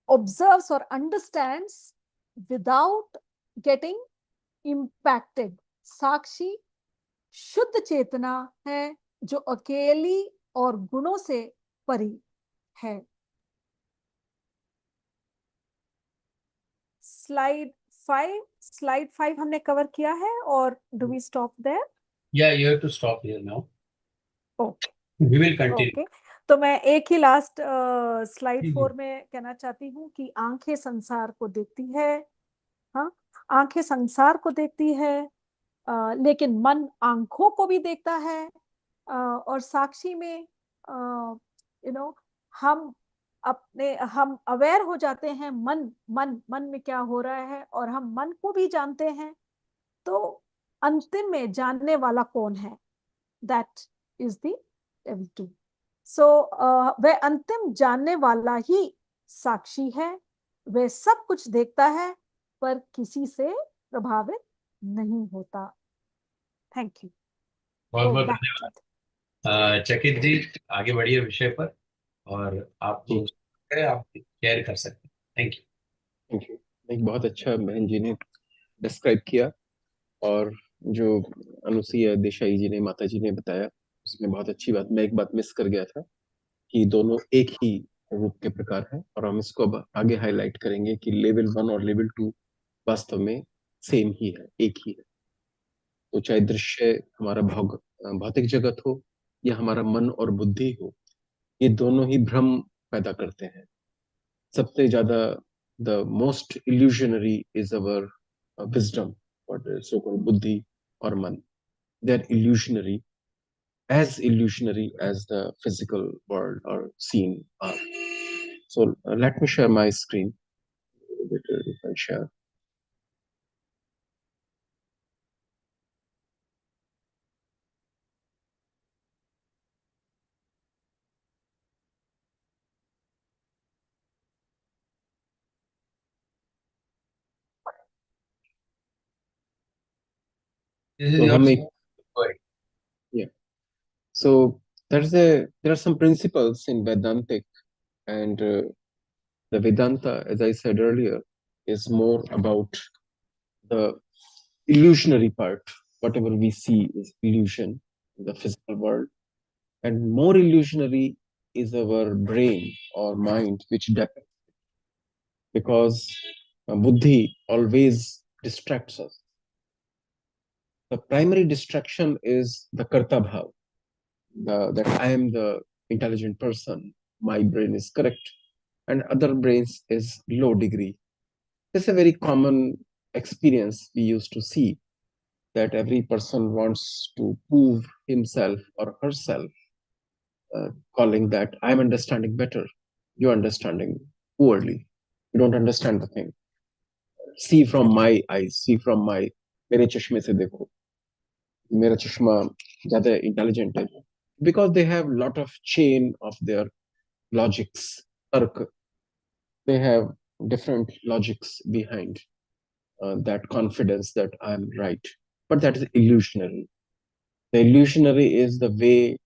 observes or understands without getting impacted. साक्षी शुद्ध चेतना है जो अकेली और गुणों से परी है। स्लाइड 5 हमने कवर किया है, और do we stop there? Yeah, you have to stop here now. Okay, We will continue. Okay. तो मैं एक ही लास्ट स्लाइड 4 में कहना चाहती हूँ कि आंखें संसार को देखती है। हाँ, आंखें संसार को देखती है, लेकिन मन आंखों को भी देखता है। और साक्षी में हम अवेयर हो जाते हैं मन में क्या हो रहा है, और हम मन को भी जानते हैं। तो अंतिम में जानने वाला कौन है? That is the level 2। सो वह अंतिम जानने वाला ही साक्षी है। वह सब कुछ देखता है पर किसी से प्रभावित नहीं होता। Thank you. बहुत बहुत धन्यवाद चकित जी, आगे बढ़िए विषय पर, और आप जो आप शेयर कर सकते हैं। Thank you. Thank you. एक बहुत अच्छा बहन जी ने डिस्क्राइब किया, और जो अनुसुईया देसाई जी ने, माता जी ने बताया, उसमें बहुत अच्छी बात, मैं एक बात मिस कर गया था कि दोनों एक ही रूप के प्रकार हैं, और हम इसको अब आगे हाईलाइट करेंगे कि लेवल 1 और लेवल 2 वास्तव में सेम ही है, एक ही है। तो चाहे दृश्य हमारा भौतिक जगत हो या हमारा मन और बुद्धि हो, ये दोनों ही भ्रम पैदा करते हैं। सबसे ज्यादा the most illusionary is our wisdom, और सो कॉल्ड बुद्धि और मन। They are illusionary, as illusionary as the physical world or scene are. So let me share my screen. If I share. This is So your how many? Go ahead. Yeah. So there are some principles in Vedantic, and the Vedanta, as I said earlier, is more about the illusionary part. Whatever we see is illusion in the physical world, and more illusionary is our brain or mind, which depends, because buddhi always distracts us. The primary distraction is the karta bhav, that I am the intelligent person, my brain is correct, and other brains is low degree. It's a very common experience we used to see, that every person wants to prove himself or herself, calling that I'm understanding better, you're understanding poorly. You don't understand the thing. See from my eyes, see from my, मेरे चश्मे से देखो, मेरा चश्मा ज़्यादा intelligent है, because they have lot of chain of their logics, tark. They have different logics behind that confidence that I'm right. But that is illusionary. The illusionary is the way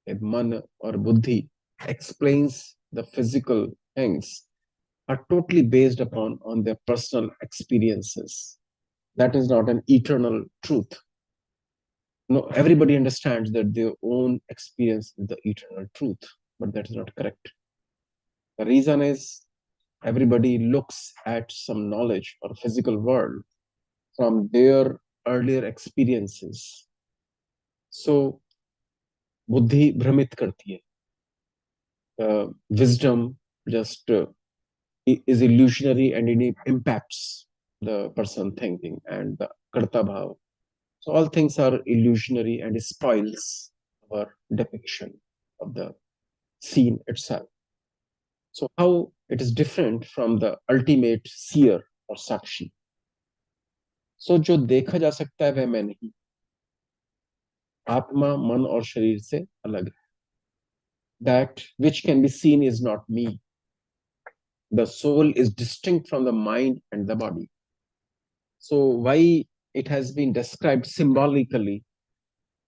a man or buddhi explains the physical things are totally based upon on their personal experiences. That is not an eternal truth. No, everybody understands that their own experience is the eternal truth, but that is not correct. The reason is everybody looks at some knowledge or physical world from their earlier experiences. So, buddhi भ्रमित करती है. Wisdom just is illusionary and it impacts the person thinking and the karta bhav. So all things are illusionary and spoils our depiction of the scene itself. So how it is different from the ultimate seer or sakshi? So जो देखा जा सकता है वह मैं नहीं, आत्मा मन और शरीर से अलग है. That which can be seen is not me. The soul is distinct from the mind and the body. So why it has been described symbolically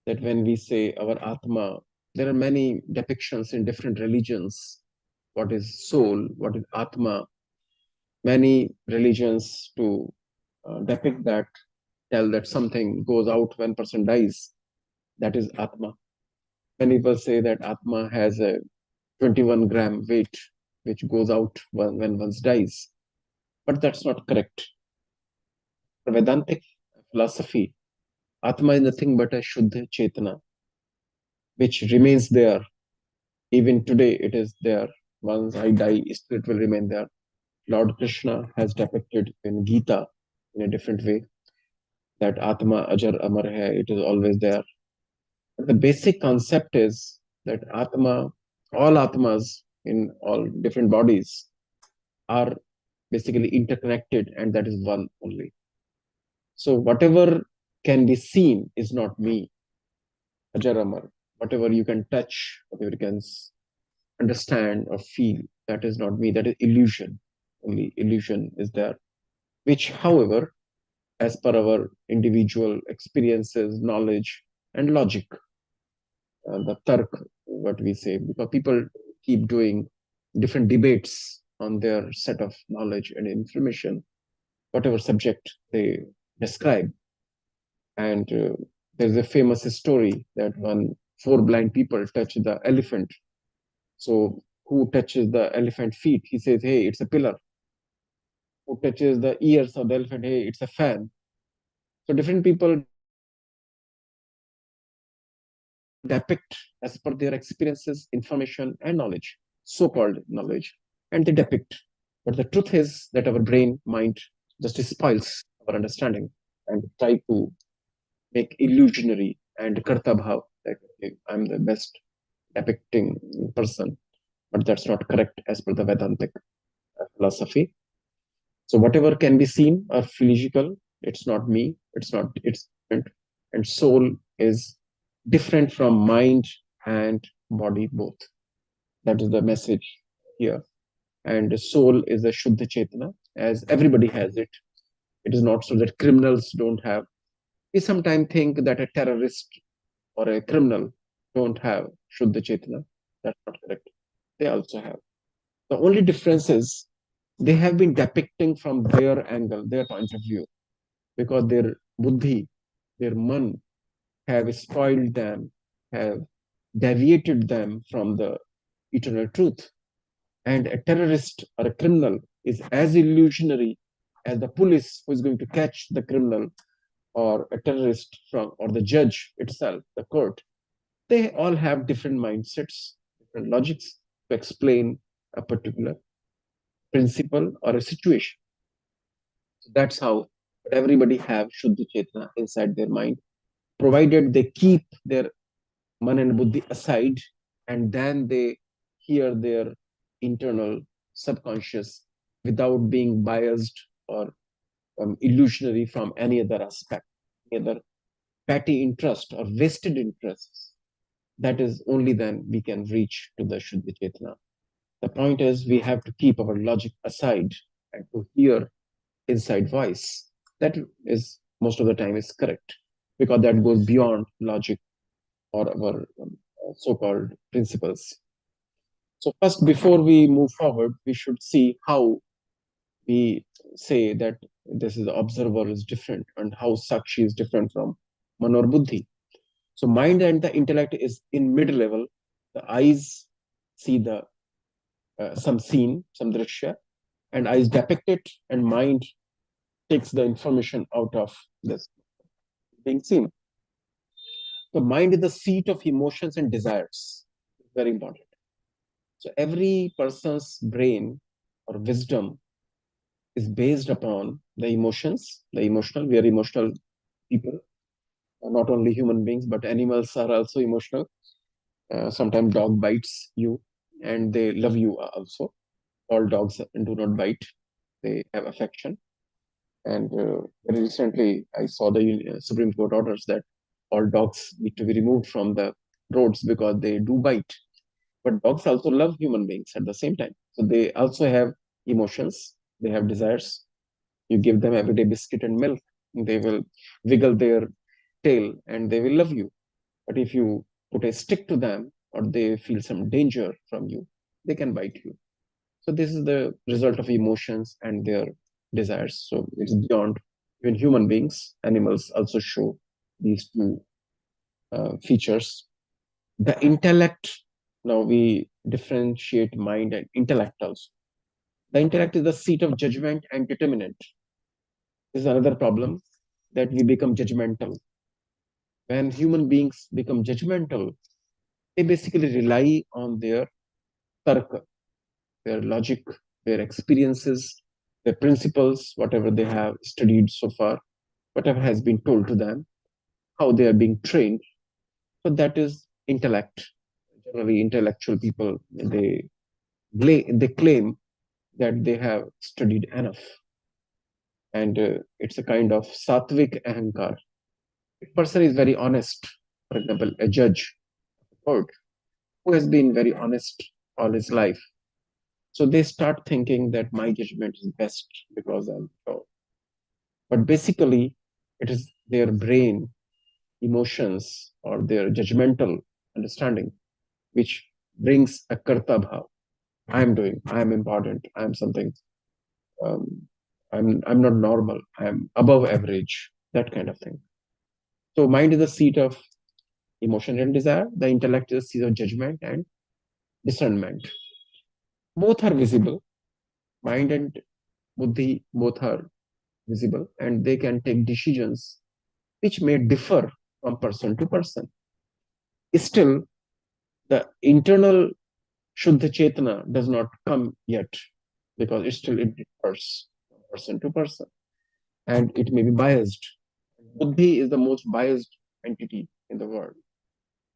that when we say our Atma, there are many depictions in different religions. What is soul? What is Atma? Many religions to depict that, tell that something goes out when person dies. That is Atma. Many people say that Atma has a 21-gram weight which goes out when one dies. But that's not correct. The Vedantic philosophy, Atma is nothing but a Shuddha Chetana, which remains there. Even today, it is there. Once I die, spirit will remain there. Lord Krishna has depicted in Gita in a different way that Atma Ajar Amar hai, it is always there. But the basic concept is that Atma, all Atmas in all different bodies are basically interconnected, and that is one only. So whatever can be seen is not me, Ajar Amar. Whatever you can touch, whatever you can understand or feel, that is not me, that is illusion. Only illusion is there, which, however, as per our individual experiences, knowledge, and logic, the tark, what we say, because people keep doing different debates on their set of knowledge and information, whatever subject they describe. And there's a famous story that when four blind people touch the elephant, so who touches the elephant feet? He says, hey, it's a pillar. Who touches the ears of the elephant? Hey, it's a fan. So different people depict as per their experiences, information, and knowledge, so-called knowledge, and they depict. But the truth is that our brain, mind, just spoils our understanding and try to make illusionary and karta bhav, that okay, I'm the best depicting person. But that's not correct as per the Vedantic philosophy. So whatever can be seen or physical, it's not me, it's different. And soul is different from mind and body both. That is the message here. And the soul is a Shuddha Chetana, as everybody has it. It is not so that criminals don't have. We sometimes think that a terrorist or a criminal don't have Shuddha Chetana. That's not correct. They also have. The only difference is they have been depicting from their angle, their point of view, because their buddhi, their man, have spoiled them, have deviated them from the eternal truth. And a terrorist or a criminal is as illusionary as the police who is going to catch the criminal or a terrorist from, or the judge itself, the court. They all have different mindsets, different logics to explain a particular principle or a situation. So that's how everybody have Shuddha Chetana inside their mind, provided they keep their man and buddhi aside and then they hear their internal subconscious, without being biased or illusionary from any other aspect, any other petty interest or vested interests. That is only then we can reach to the Shuddha Chetana. The point is we have to keep our logic aside and to hear inside voice. That is most of the time is correct, because that goes beyond logic or our so-called principles. So first, before we move forward, we should see how we say that this is the observer is different and how Sakshi is different from Manor Buddhi. So mind and the intellect is in mid-level. The eyes see the some scene, some drishya, and eyes depict it, and mind takes the information out of this being seen. The mind is the seat of emotions and desires. Very important. So every person's brain or wisdom is based upon the emotions, the emotional. We are emotional people, not only human beings, but animals are also emotional. Sometimes dog bites you and they love you also. All dogs do not bite. They have affection. And very recently, I saw the Supreme Court orders that all dogs need to be removed from the roads because they do bite. But dogs also love human beings at the same time. So they also have emotions. They have desires. You give them everyday biscuit and milk, they will wiggle their tail and they will love you. But if you put a stick to them or they feel some danger from you, they can bite you. So this is the result of emotions and their desires. So it's beyond even human beings. Animals also show these two features. The intellect, now we differentiate mind and intellect also. The intellect is the seat of judgment and determinant. This is another problem, that we become judgmental. When human beings become judgmental, they basically rely on their tarka, their logic, their experiences, their principles, whatever they have studied so far, whatever has been told to them, how they are being trained. So that is intellect. Generally, intellectual people, they claim that they have studied enough. And it's a kind of sattvic ahankar. If a person is very honest, for example, a judge, court, who has been very honest all his life, so they start thinking that my judgment is best because I'm sure. But basically, it is their brain, emotions, or their judgmental understanding which brings a karta bhav. I'm doing, I'm important, I'm something, um, I'm not normal, I'm above average, that kind of thing. So mind is the seat of emotion and desire, the intellect is the seat of judgment and discernment. Both are visible, mind and buddhi, both are visible, and they can take decisions which may differ from person to person. Still, the internal Shuddha Chetana does not come yet, because it differs from person to person, and it may be biased. Buddhi is the most biased entity in the world,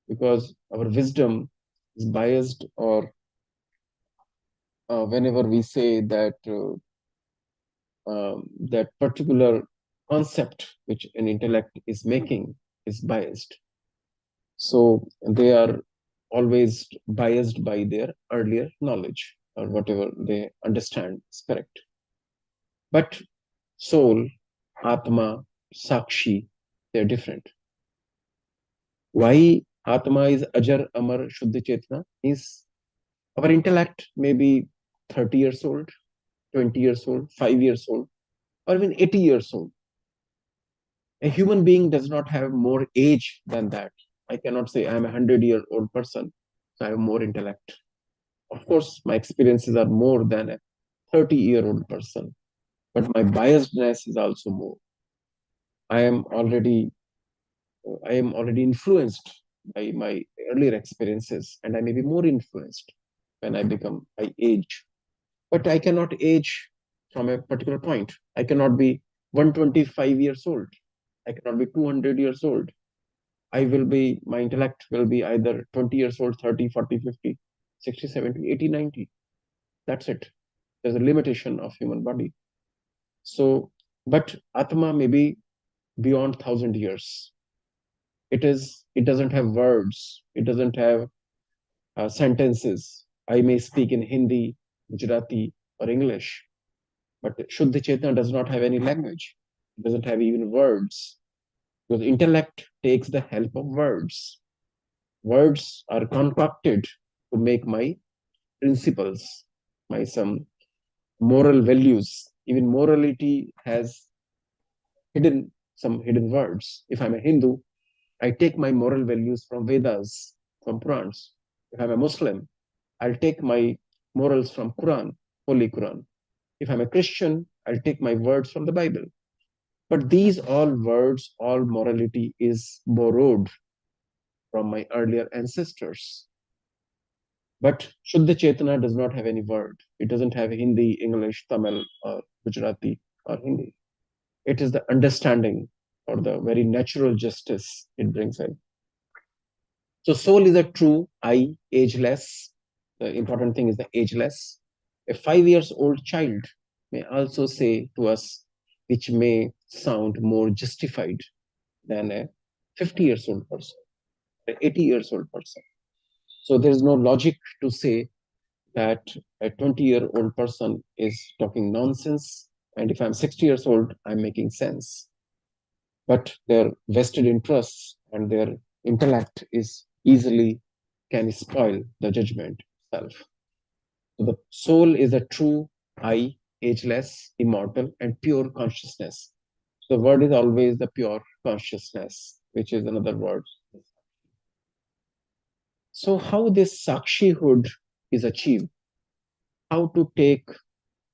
because our wisdom is biased, or whenever we say that that particular concept which an intellect is making is biased. So they are always biased by their earlier knowledge or whatever they understand is correct. But soul, Atma, Sakshi, they're different. Why Atma is Ajar, Amar, Shuddha Chetna is our intellect may be 30 years old, 20 years old, 5 years old, or even 80 years old. A human being does not have more age than that. I cannot say I'm a 100-year-old person, so I have more intellect. Of course, my experiences are more than a 30-year-old person, but my biasedness is also more. I am already influenced by my earlier experiences, and I may be more influenced when I age. But I cannot age from a particular point. I cannot be 125 years old. I cannot be 200 years old. My intellect will be either 20 years old, 30, 40, 50, 60, 70, 80, 90. That's it. There's a limitation of human body. So, but Atma may be beyond 1,000 years. It doesn't have words. It doesn't have sentences. I may speak in Hindi, Gujarati, or English, but Shuddha Chetana does not have any language. It doesn't have even words. Because intellect takes the help of words. Words are concocted to make my principles, my some moral values. Even morality has some hidden words. If I'm a Hindu, I take my moral values from Vedas, from Purans. If I'm a Muslim, I'll take my morals from Quran, Holy Quran. If I'm a Christian, I'll take my words from the Bible. But these all words, all morality is borrowed from my earlier ancestors. But Shuddha Chetana does not have any word. It doesn't have Hindi, English, Tamil, or Gujarati, or Hindi. It is the understanding or the very natural justice it brings in. So soul is a true I, ageless. The important thing is the ageless. A 5-year-old child may also say to us, which may sound more justified than a 50-year-old person, an 80-year-old person. So there is no logic to say that a 20-year-old person is talking nonsense, and if I'm 60 years old, I'm making sense. But their vested interests and their intellect is easily can spoil the judgment itself. So the soul is a true I, ageless, immortal, and pure consciousness. The word is always the pure consciousness, which is another word. So how this Sakshihood is achieved, how to get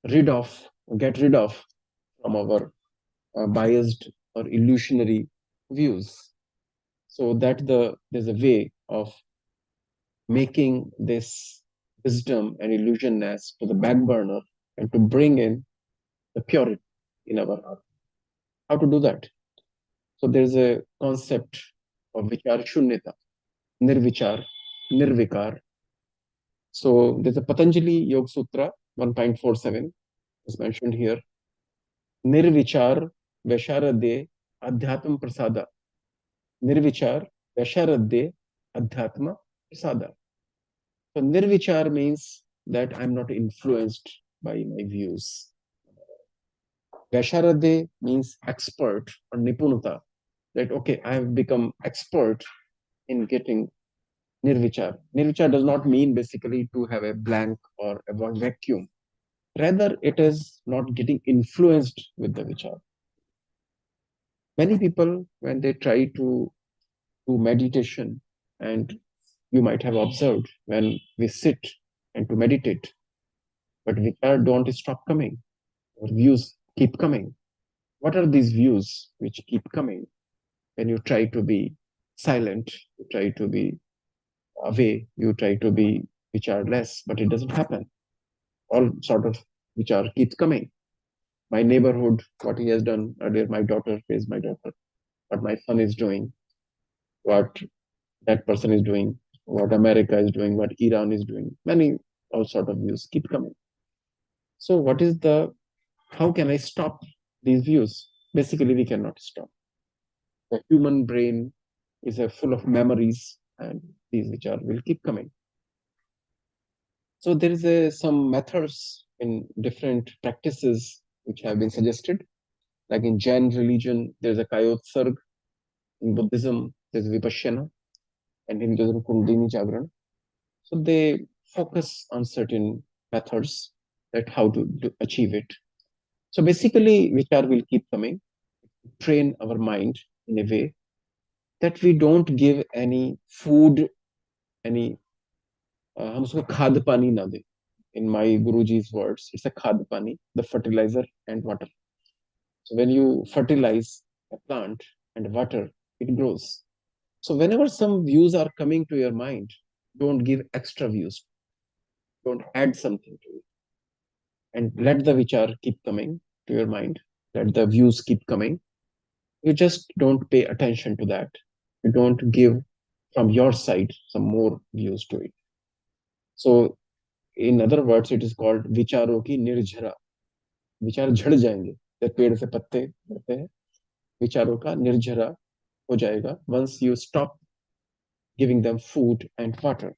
rid of from our biased or illusionary views. So that there's a way of making this wisdom and illusionness to the back burner and to bring in the purity in our heart. How to do that? So there's a concept of vichar shunyata, nirvichar, nirvikar. So there's a Patanjali Yoga Sutra 1.47 is mentioned here. Nirvichar Vesharade Adhyatma Prasada. Nirvichar Vesharade Adhyatma Prasada. So Nirvichar means that I'm not influenced by my views. Vesharade means expert or nipunata. That okay, I have become expert in getting Nirvichar. Nirvichar does not mean basically to have a blank or a vacuum. Rather, it is not getting influenced with the vichar. Many people, when they try to do meditation, and you might have observed when we sit and to meditate, but vichar don't stop coming, or views keep coming. What are these views which keep coming when you try to be silent, you try to be away, you try to be vicharless, but it doesn't happen. All sort of vichar keeps coming. My neighborhood, what he has done earlier, my daughter is my daughter, what my son is doing, what that person is doing, what America is doing, what Iran is doing. Many all sort of views keep coming. So how can I stop these views? Basically, we cannot stop. The human brain is full of memories, and these which will keep coming. So there is some methods in different practices which have been suggested. Like in Jain religion, there's a Kayotsarg. In Buddhism, there's Vipassana, and in Hinduism, Kundalini Jagran. So they focus on certain methods that how to achieve it. So basically, vichar will keep coming, train our mind in a way that we don't give any food, any हम उसको खाद पानी ना दें. In my Guruji's words, it's a khad pani, the fertilizer and water. So when you fertilize a plant and water, it grows. So whenever some views are coming to your mind, don't give extra views. Don't add something to it. And let the vichar keep coming to your mind. Let the views keep coming. You just don't pay attention to that. You don't give from your side some more views to it. So In other words, it is called विचारों की निर्झरा. विचार झड़ जाएंगे, जब पेड़ से पत्ते झड़ते हैं, विचारों का निर्झरा हो जाएगा once you stop giving them food and water.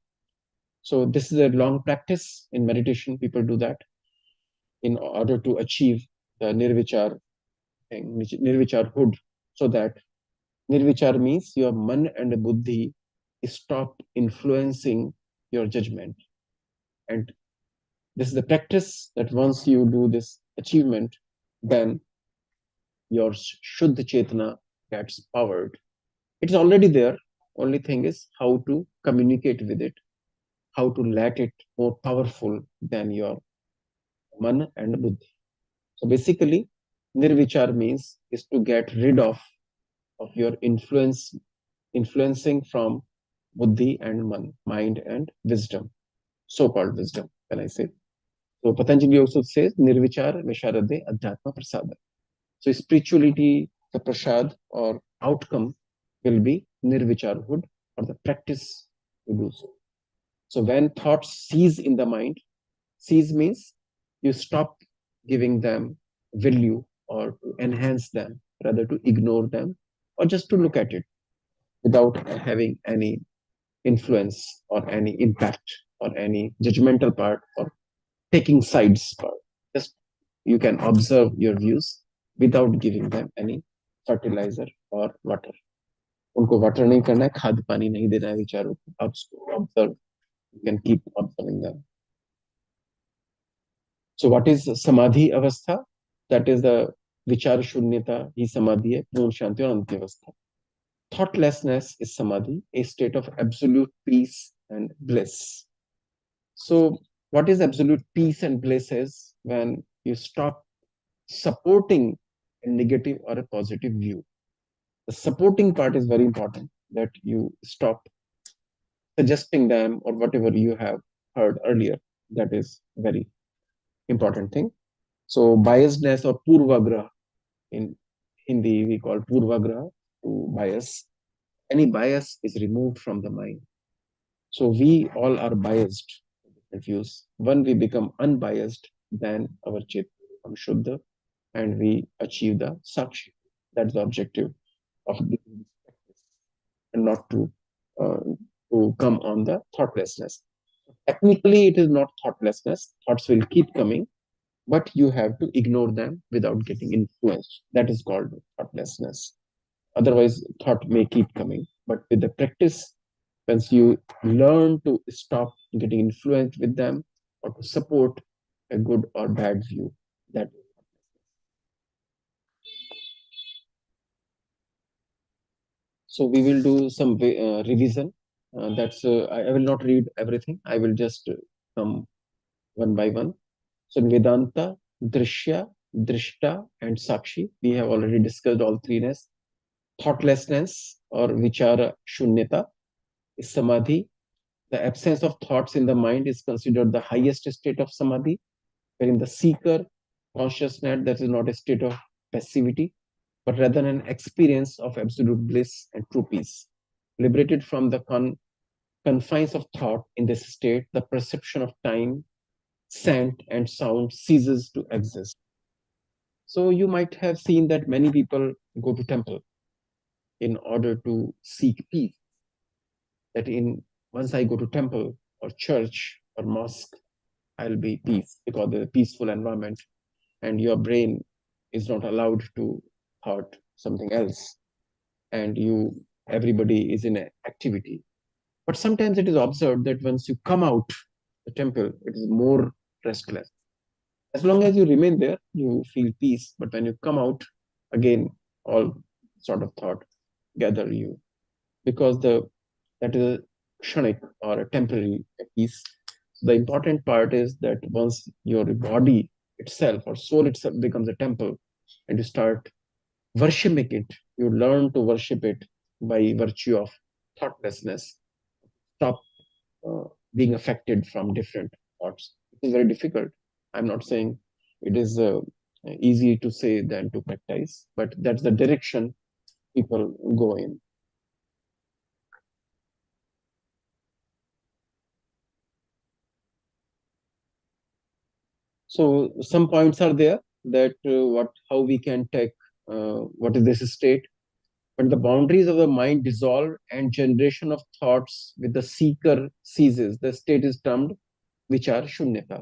So this is a long practice in meditation. People do that in order to achieve the nirvichar thing, nirvicharhood, so that nirvichar means your man and buddhi stop influencing your judgment. And this is the practice that once you do this achievement, then your Shuddha Chetana gets powered. It's already there. Only thing is how to communicate with it, how to let it more powerful than your man and buddhi. So basically, nirvichar means is to get rid of your influencing from buddhi and man, mind and wisdom, so-called wisdom, when I say. So Patanjali also says, nirvichar visharade adhyatma prasada. So spirituality, the prasad or outcome will be nirvicharhood, or the practice to do so. So when thoughts cease in the mind, cease means you stop giving them value or to enhance them, rather to ignore them or just to look at it without having any influence or any impact or any judgmental part or taking sides part. Just you can observe your views without giving them any fertilizer or water. उनको water नहीं करना है, खाद पानी नहीं देना है विचारों को. आप उसको observe. You can keep observing them. So what is samadhi avastha? That is the vichar shunyata, hi samadhi hai, purna shanti aur antyavastha. Thoughtlessness is samadhi, a state of absolute peace and bliss. So what is absolute peace and bliss is when you stop supporting a negative or a positive view. The supporting part is very important, that you stop suggesting them or whatever you have heard earlier. That is very important thing. So biasness or purvagraha, in Hindi we call purvagraha, to bias. Any bias is removed from the mind. So we all are biased views. When we become unbiased, then our chit becomes Shuddha and we achieve the Sakshi. That's the objective of this practice, and not to come on the thoughtlessness. Technically, it is not thoughtlessness. Thoughts will keep coming, but you have to ignore them without getting influenced. That is called thoughtlessness. Otherwise, thought may keep coming. But with the practice, once you learn to stop getting influenced with them or to support a good or bad view, that so we will do some revision. I will not read everything. I will just come one by one. So in Vedanta, Drishya, Drishta, and Sakshi, we have already discussed all threeness. Thoughtlessness or Vichara Shunyata is Samadhi. The absence of thoughts in the mind is considered the highest state of Samadhi, wherein the seeker consciousness, that is not a state of passivity, but rather an experience of absolute bliss and true peace. Liberated from the confines of thought in this state, the perception of time, scent, and sound ceases to exist. So you might have seen that many people go to temple in order to seek peace. That once I go to temple or church or mosque, I'll be peace because there's a peaceful environment and your brain is not allowed to thought something else, and everybody is in an activity. But sometimes it is observed that once you come out the temple, it is more restless. As long as you remain there, you feel peace. But when you come out, again, all sort of thought gather you, because that is a kshanik or a temporary peace. So the important part is that once your body itself or soul itself becomes a temple, and you start worshiping it, you learn to worship it by virtue of thoughtlessness. Stop being affected from different thoughts. It is very difficult. I'm not saying it is easy to say than to practice, but that's the direction people go in. So some points are there that how we can take what is this state. But the boundaries of the mind dissolve and generation of thoughts with the seeker ceases. The state is termed vichar shunyata.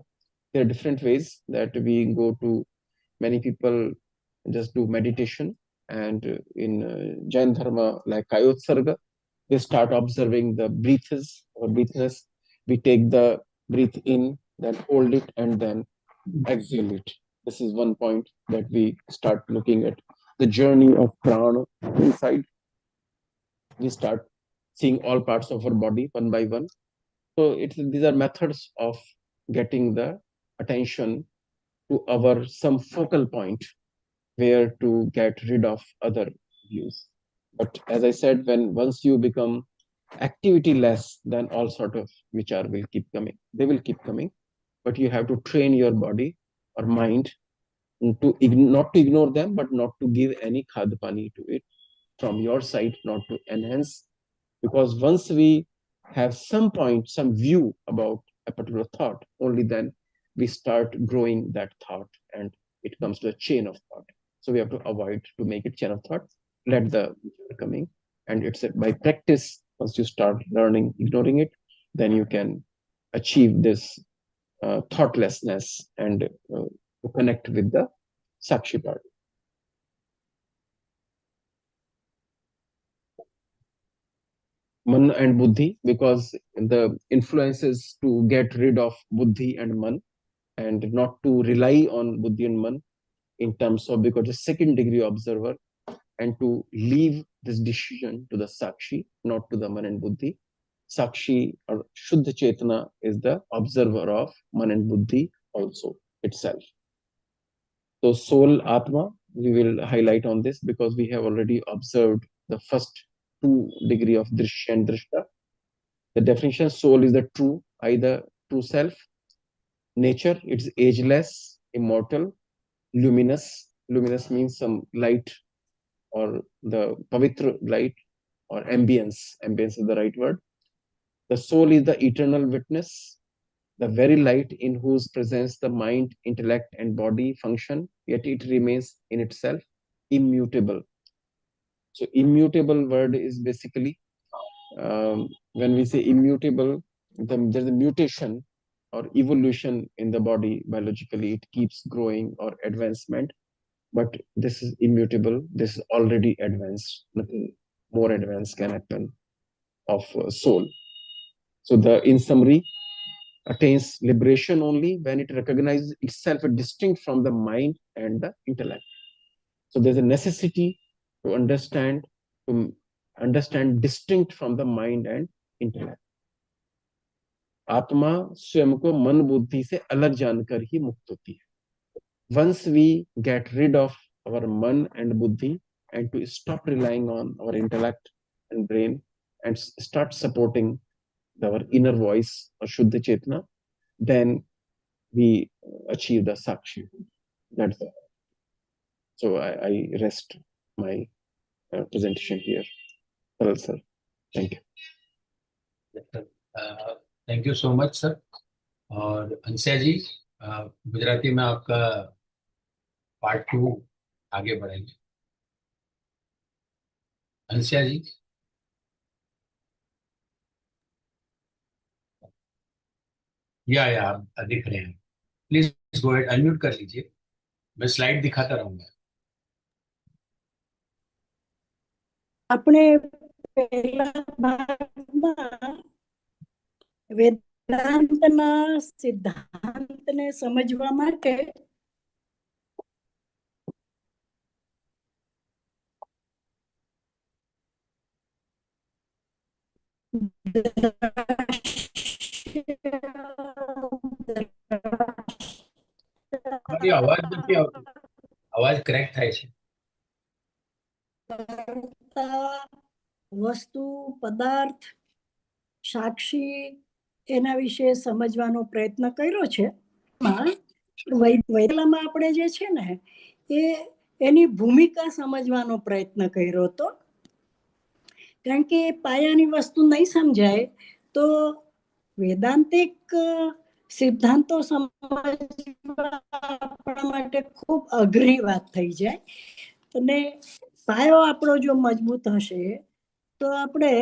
There are different ways that we go to. Many people just do meditation, and in Jain Dharma, like Kayotsarga, they start observing the breathes or breathness. We take the breath in, then hold it, and then exhale it. This is one point that we start looking at the journey of prana inside. We start seeing all parts of our body one by one. So these are methods of getting the attention to our some focal point where to get rid of other views. But as I said, once you become activity less, then all sort of vichar will keep coming. They will keep coming, but you have to train your body or mind to not to ignore them, but not to give any khad pani to it from your side, not to enhance. Because once we have some point, some view about a particular thought, only then we start growing that thought and it comes to a chain of thought. So we have to avoid to make it chain of thought, let the coming. And it's by practice, once you start learning, ignoring it, then you can achieve this thoughtlessness and connect with the Sakshi part. Man and Buddhi, because the influences to get rid of Buddhi and Man and not to rely on Buddhi and Man in terms of, because the second degree observer, and to leave this decision to the Sakshi, not to the Man and Buddhi. Sakshi or Shuddha Chetana is the observer of Man and Buddhi also itself. So soul, Atma, we will highlight on this because we have already observed the first 2 degree of Drishya and Drishta. The definition, soul is the true, either true self. Nature, it's ageless, immortal, luminous. Luminous means some light or the pavitra light or ambience. Ambience is the right word. The soul is the eternal witness, the very light in whose presence the mind, intellect, and body function, yet it remains in itself immutable. So immutable word is basically, when we say immutable, there's a mutation or evolution in the body biologically. It keeps growing or advancement, but this is immutable. This is already advanced. Nothing more advanced can happen of soul. So in summary, attains liberation only when it recognizes itself distinct from the mind and the intellect. So there's a necessity to understand distinct from the mind and intellect. आत्मा स्वयं को मन बुद्धि से अलग जानकर ही मुक्त होती है. Once we get rid of our man and buddhi and to stop relying on our intellect and brain and start supporting our inner voice or Shuddha Chetana, then we achieve the Sakshi. That's it. So I rest my presentation here. Taral sir, thank you. Thank you so much sir. और अंशया जी, गुजराती में आपका part 2 आगे बढ़ेंगे. अंशया जी. या आप दिख रहे हैं. प्लीज गो अहेड, अनम्यूट कर लीजिए. मैं स्लाइड दिखाता रहूंगा. આપણે પહેલા ભાગમાં વેદાંતના સિદ્ધાંતને સમજવા માટે અવાજ કરેક્ટ થાય છે. વસ્તુ, પદાર્થ, સાક્ષી એના વિશે સમજવાનો પ્રયત્ન કર્યો છે. વૈદલામાં આપણે જે છે ને એ એની ભૂમિકા સમજવાનો પ્રયત્ન કર્યો હતો. કારણ કે પાયાની વસ્તુ નહીં સમજાય તો વેદાંતિક સિદ્ધાંતો સમજવા આપણા માટે ખૂબ અઘરી વાત થઈ જાય. અને પાયો આપણો જો મજબૂત હશે તો આપણે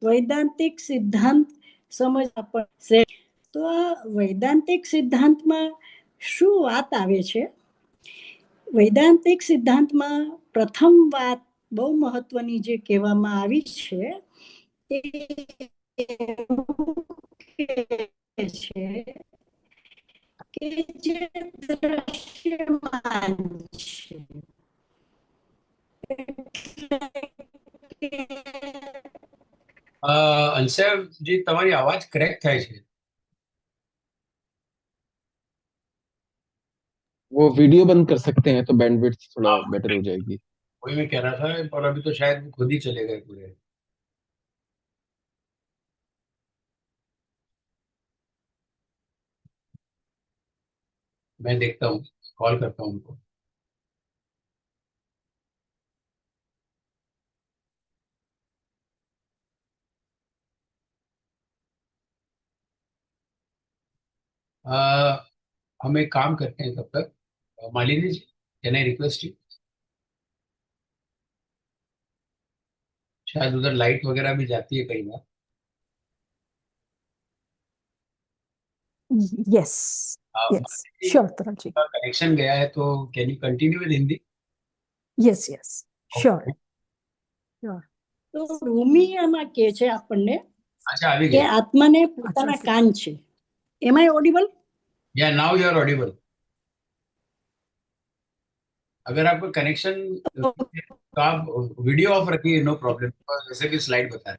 વૈદાંતિક સિદ્ધાંત સમજવા પડશે. તો આ વૈદાંતિક સિદ્ધાંતમાં શું વાત આવે છે? વૈદાંતિક સિદ્ધાંતમાં પ્રથમ વાત બહુ મહત્વની જે કહેવામાં આવી છે એ છે કે જે દ્રશ્યમાન છે, અંશજી તમારી આવાજ ક્રેક થાય છે. वो वीडियो बंद कर सकते हैं तो बैंडविड्थ थोड़ा बेटर हो जाएगी. वही मैं कह रहा था, पर अभी तो शायद खुद ही चले गए पूरे. मैं देखता हूँ, कॉल करता हूँ उनको. हम एक काम करते हैं तब तक. Malini ji, can I request you? शायद उधर लाइट वगैरह भी जाती है कई बार. यस यस श्योर तरल जी. कनेक्शन गया है तो can you continue with Hindi? Yes yes sure. તો રૂમી આમાં કહે છે આપણને अच्छा, अभी કે गया. આત્માને પોતાના કાન છે. એમ આઈ ઓડિબલ? या नाउ यू आर ऑडिबल. अगर आपका कनेक्शन तो आप वीडियो ऑफ रखिए, नो प्रॉब्लम, जैसे कि स्लाइड बता रहे.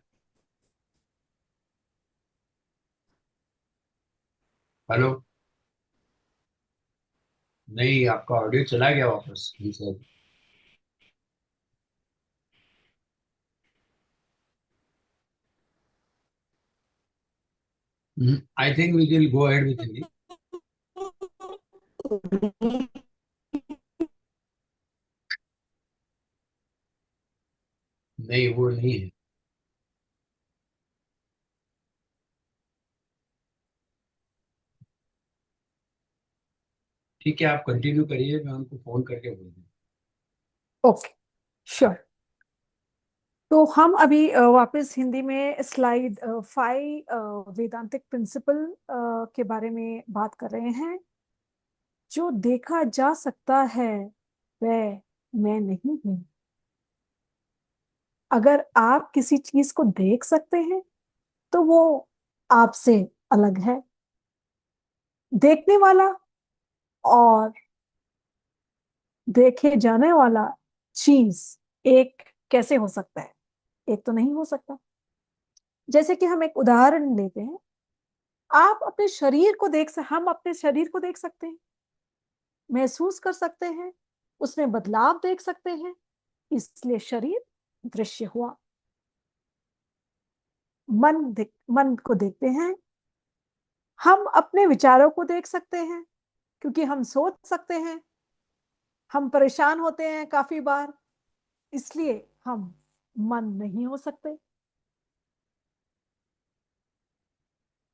हेलो, नहीं आपका ऑडियो चला गया वापस. I think we will go ahead with Hindi. नहीं, वो नहीं है. ठीक है, आप कंटिन्यू करिए, मैं उनको फोन करके बोल दूँ. Okay sure. तो हम अभी वापस हिंदी में स्लाइड 5 वेदांतिक प्रिंसिपल के बारे में बात कर रहे हैं. जो देखा जा सकता है वह मैं नहीं हूं. अगर आप किसी चीज को देख सकते हैं तो वो आपसे अलग है. देखने वाला और देखे जाने वाला चीज एक कैसे हो सकता है? एक तो नहीं हो सकता. जैसे कि हम एक उदाहरण लेते हैं. आप अपने शरीर को हम अपने शरीर को देख सकते हैं, महसूस कर सकते हैं, उसमें बदलाव देख सकते हैं, इसलिए शरीर दृश्य हुआ. मन को देखते हैं, हम अपने विचारों को देख सकते हैं क्योंकि हम सोच सकते हैं, हम परेशान होते हैं काफी बार, इसलिए हम मन नहीं हो सकते.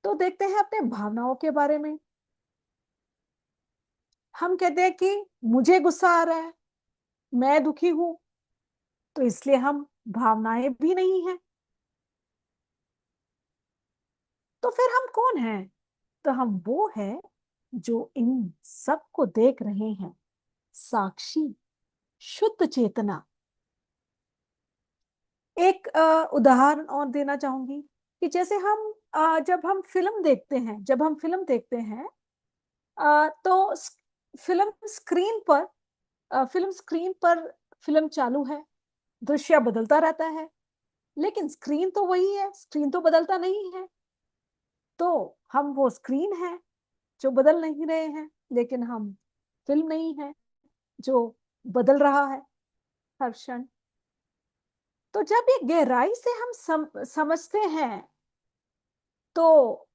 तो देखते हैं अपने भावनाओं के बारे में. हम कहते हैं कि मुझे गुस्सा आ रहा है, मैं दुखी हूं, तो इसलिए हम भावनाएं भी नहीं हैं. तो फिर हम कौन हैं? तो हम वो हैं जो इन सब को देख रहे हैं. साक्षी, शुद्ध चेतना. एक उदाहरण और देना चाहूंगी कि जैसे हम जब हम फिल्म देखते हैं, तो फिल्म स्क्रीन पर फिल्म चालू है, दृश्य बदलता रहता है, लेकिन स्क्रीन तो वही है, स्क्रीन तो बदलता नहीं है. तो हम वो स्क्रीन है जो बदल नहीं रहे हैं, लेकिन हम फिल्म नहीं है जो बदल रहा है हर क्षण. तो जब ये गहराई से हम समझते हैं, तो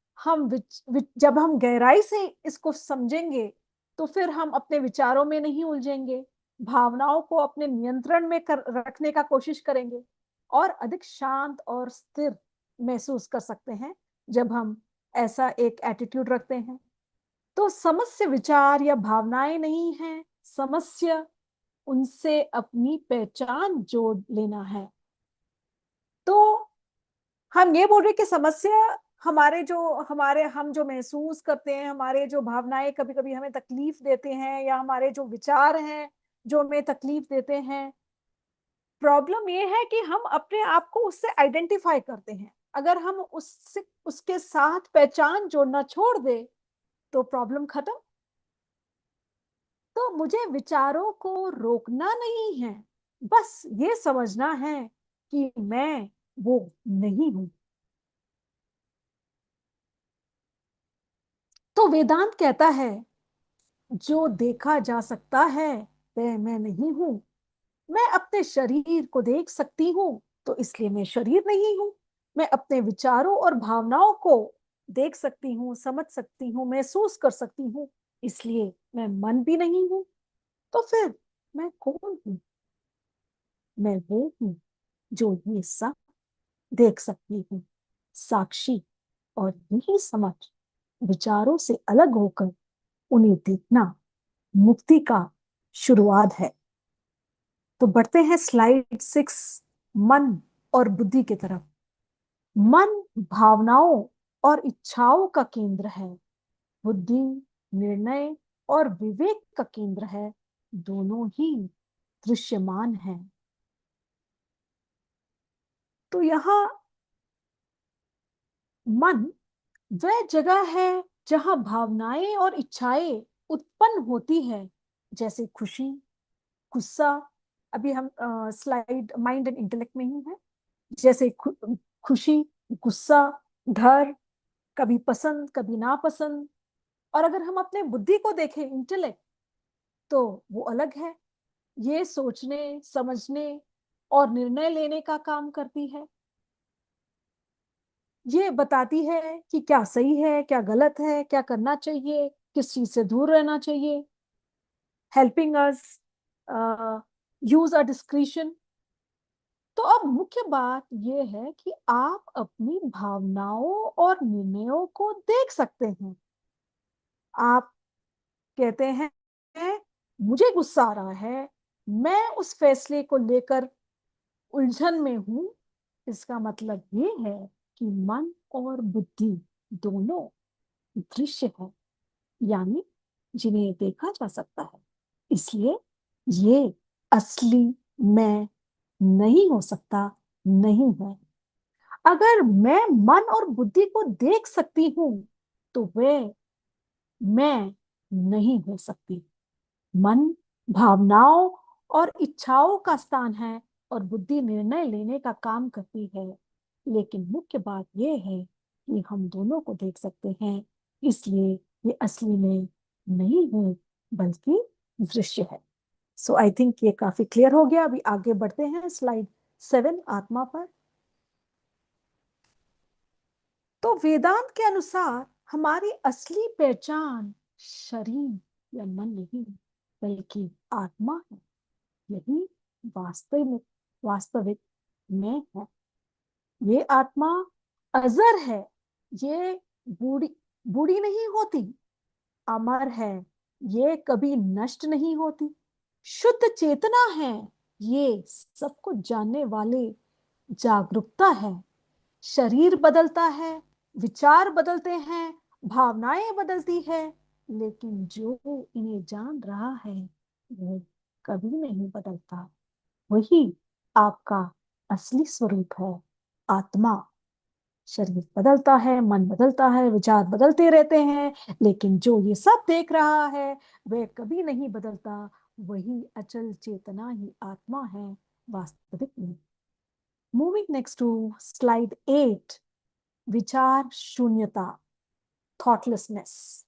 जब हम गहराई से इसको समझेंगे तो फिर हम अपने विचारों में नहीं उलझेंगे, भावनाओं को अपने नियंत्रण में रखने का कोशिश करेंगे और अधिक शांत और स्थिर महसूस कर सकते हैं जब हम ऐसा एक एटीट्यूड रखते हैं. तो समस्य विचार या भावनाएं नहीं है, समस्य उनसे अपनी पहचान जोड़ लेना है। तो हम ये बोल रहे कि समस्या हम जो महसूस करते हैं, हमारे जो भावनाएं कभी कभी हमें तकलीफ देते हैं, या हमारे जो विचार हैं जो हमें तकलीफ देते हैं, प्रॉब्लम ये है कि हम अपने आप को उससे आइडेंटिफाई करते हैं। अगर हम उसके साथ पहचान जोड़ना छोड़ दे तो प्रॉब्लम खत्म। तो मुझे विचारों को रोकना नहीं है, बस ये समझना है कि मैं वो नहीं हूं। तो वेदांत कहता है जो देखा जा सकता है वह मैं नहीं हूं। मैं अपने शरीर को देख सकती हूँ तो इसलिए मैं शरीर नहीं हूँ। मैं अपने विचारों और भावनाओं को देख सकती हूँ, समझ सकती हूँ, महसूस कर सकती हूँ, इसलिए मैं मन भी नहीं हूँ। तो फिर मैं कौन हूँ? मैं वो हूँ जो ये सब देख सकती हूँ, साक्षी। और यही समझ विचारों से अलग होकर उन्हें देखना मुक्ति का शुरुआत है। तो बढ़ते हैं स्लाइड 6, मन और बुद्धि की तरफ। मन भावनाओं और इच्छाओं का केंद्र है, बुद्धि निर्णय और विवेक का केंद्र है। दोनों ही दृश्यमान हैं। तो यहाँ मन वह जगह है जहां भावनाएं और इच्छाएं उत्पन्न होती है, जैसे खुशी, गुस्सा। अभी हम स्लाइड माइंड एंड इंटेलेक्ट में ही है। जैसे खुशी, गुस्सा, डर, कभी पसंद कभी नापसंद। और अगर हम अपने बुद्धि को देखें, इंटेलेक्ट, तो वो अलग है। ये सोचने, समझने और निर्णय लेने का काम करती है। ये बताती है कि क्या सही है, क्या गलत है, क्या करना चाहिए, किस चीज से दूर रहना चाहिए, helping us use a discretion. तो अब मुख्य बात यह है कि आप अपनी भावनाओं और निर्णयों को देख सकते हैं। आप कहते हैं मुझे गुस्सा आ रहा है, मैं उस फैसले को लेकर उलझन में हूं। इसका मतलब ये है कि मन और बुद्धि दोनों दृश्य है, यानी जिन्हें देखा जा सकता है। इसलिए ये असली मैं नहीं हो सकता, नहीं है। अगर मैं मन और बुद्धि को देख सकती हूं तो वे मैं नहीं हो सकती। मन भावनाओं और इच्छाओं का स्थान है और बुद्धि निर्णय लेने का काम करती है। लेकिन मुख्य बात यह है कि हम दोनों को देख सकते हैं, इसलिए ये असली में नहीं है बल्कि दृश्य है। सो आई थिंक ये काफी क्लियर हो गया। अभी आगे बढ़ते हैं स्लाइड 7, आत्मा पर। तो वेदांत के अनुसार हमारी असली पहचान शरीर या मन नहीं बल्कि आत्मा है। यही वास्तविक वास्तविक मैं है। ये आत्मा अजर है। ये बूढ़ी बूढ़ी नहीं होती, अमर है। ये कभी नष्ट नहीं होती, शुद्ध चेतना है। ये सब कुछ जानने वाले जागरूकता है। शरीर बदलता है, विचार बदलते हैं, भावनाएं बदलती है, लेकिन जो इन्हें जान रहा है वो कभी नहीं बदलता। वही आपका असली स्वरूप है, आत्मा। शरीर बदलता है, मन बदलता है, विचार बदलते रहते हैं, लेकिन जो ये सब देख रहा है वह कभी नहीं बदलता। वही अचल चेतना ही आत्मा है, वास्तविक में। मूविंग नेक्स्ट टू स्लाइड 8, विचार शून्यता, थॉटलेसनेस।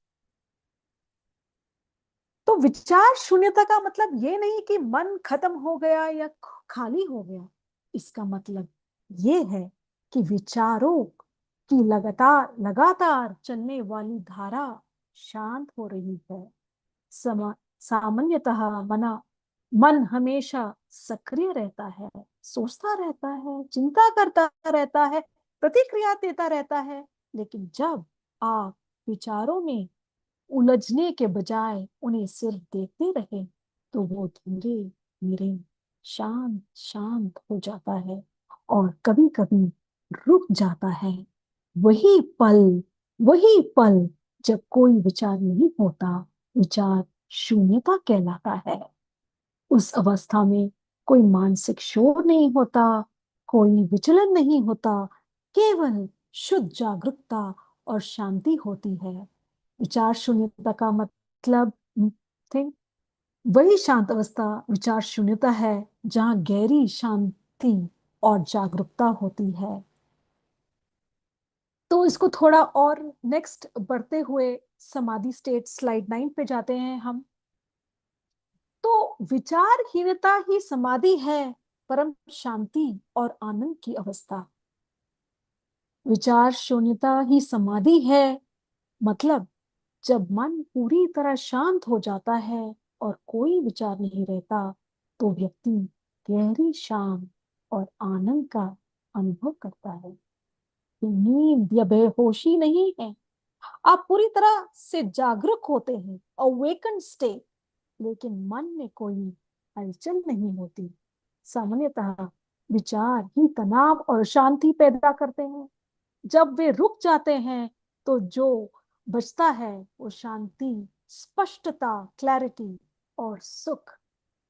तो विचार शून्यता का मतलब ये नहीं कि मन खत्म हो गया या खाली हो गया। इसका मतलब ये है कि विचारों की लगातार लगातार चलने वाली धारा शांत हो रही है। सामान्यतः मन हमेशा सक्रिय रहता है, सोचता रहता है, चिंता करता रहता है, प्रतिक्रिया देता रहता है। लेकिन जब आप विचारों में उलझने के बजाय उन्हें सिर्फ देखते रहे तो वो धीरे धीरे शांत शांत हो जाता है और कभी कभी रुक जाता है। वही पल वही पल जब कोई विचार नहीं होता, विचार शून्यता कहलाता है। उस अवस्था में कोई मानसिक शोर नहीं होता, कोई विचलन नहीं होता, केवल शुद्ध जागरूकता और शांति होती है। विचार शून्यता का मतलब थिंक वही शांत अवस्था विचार शून्यता है जहां गहरी शांति और जागरूकता होती है। तो इसको थोड़ा और नेक्स्ट बढ़ते हुए समाधि स्टेट स्लाइड 9 पे जाते हैं हम। तो विचारहीनता ही समाधि है, परम शांति और आनंद की अवस्था। विचार शून्यता ही समाधि है, मतलब जब मन पूरी तरह शांत हो जाता है और कोई विचार नहीं रहता तो व्यक्ति गहरी शांत और आनंद का अनुभव करता है। ये नींद या बेहोशी नहीं है, आप पूरी तरह से जागरूक होते हैं, अवेकन स्टेट, लेकिन मन में कोई हलचल नहीं होती। सामान्यतः विचार ही तनाव और शांति पैदा करते हैं। जब वे रुक जाते हैं तो जो बचता है वो शांति, स्पष्टता, क्लैरिटी और सुख,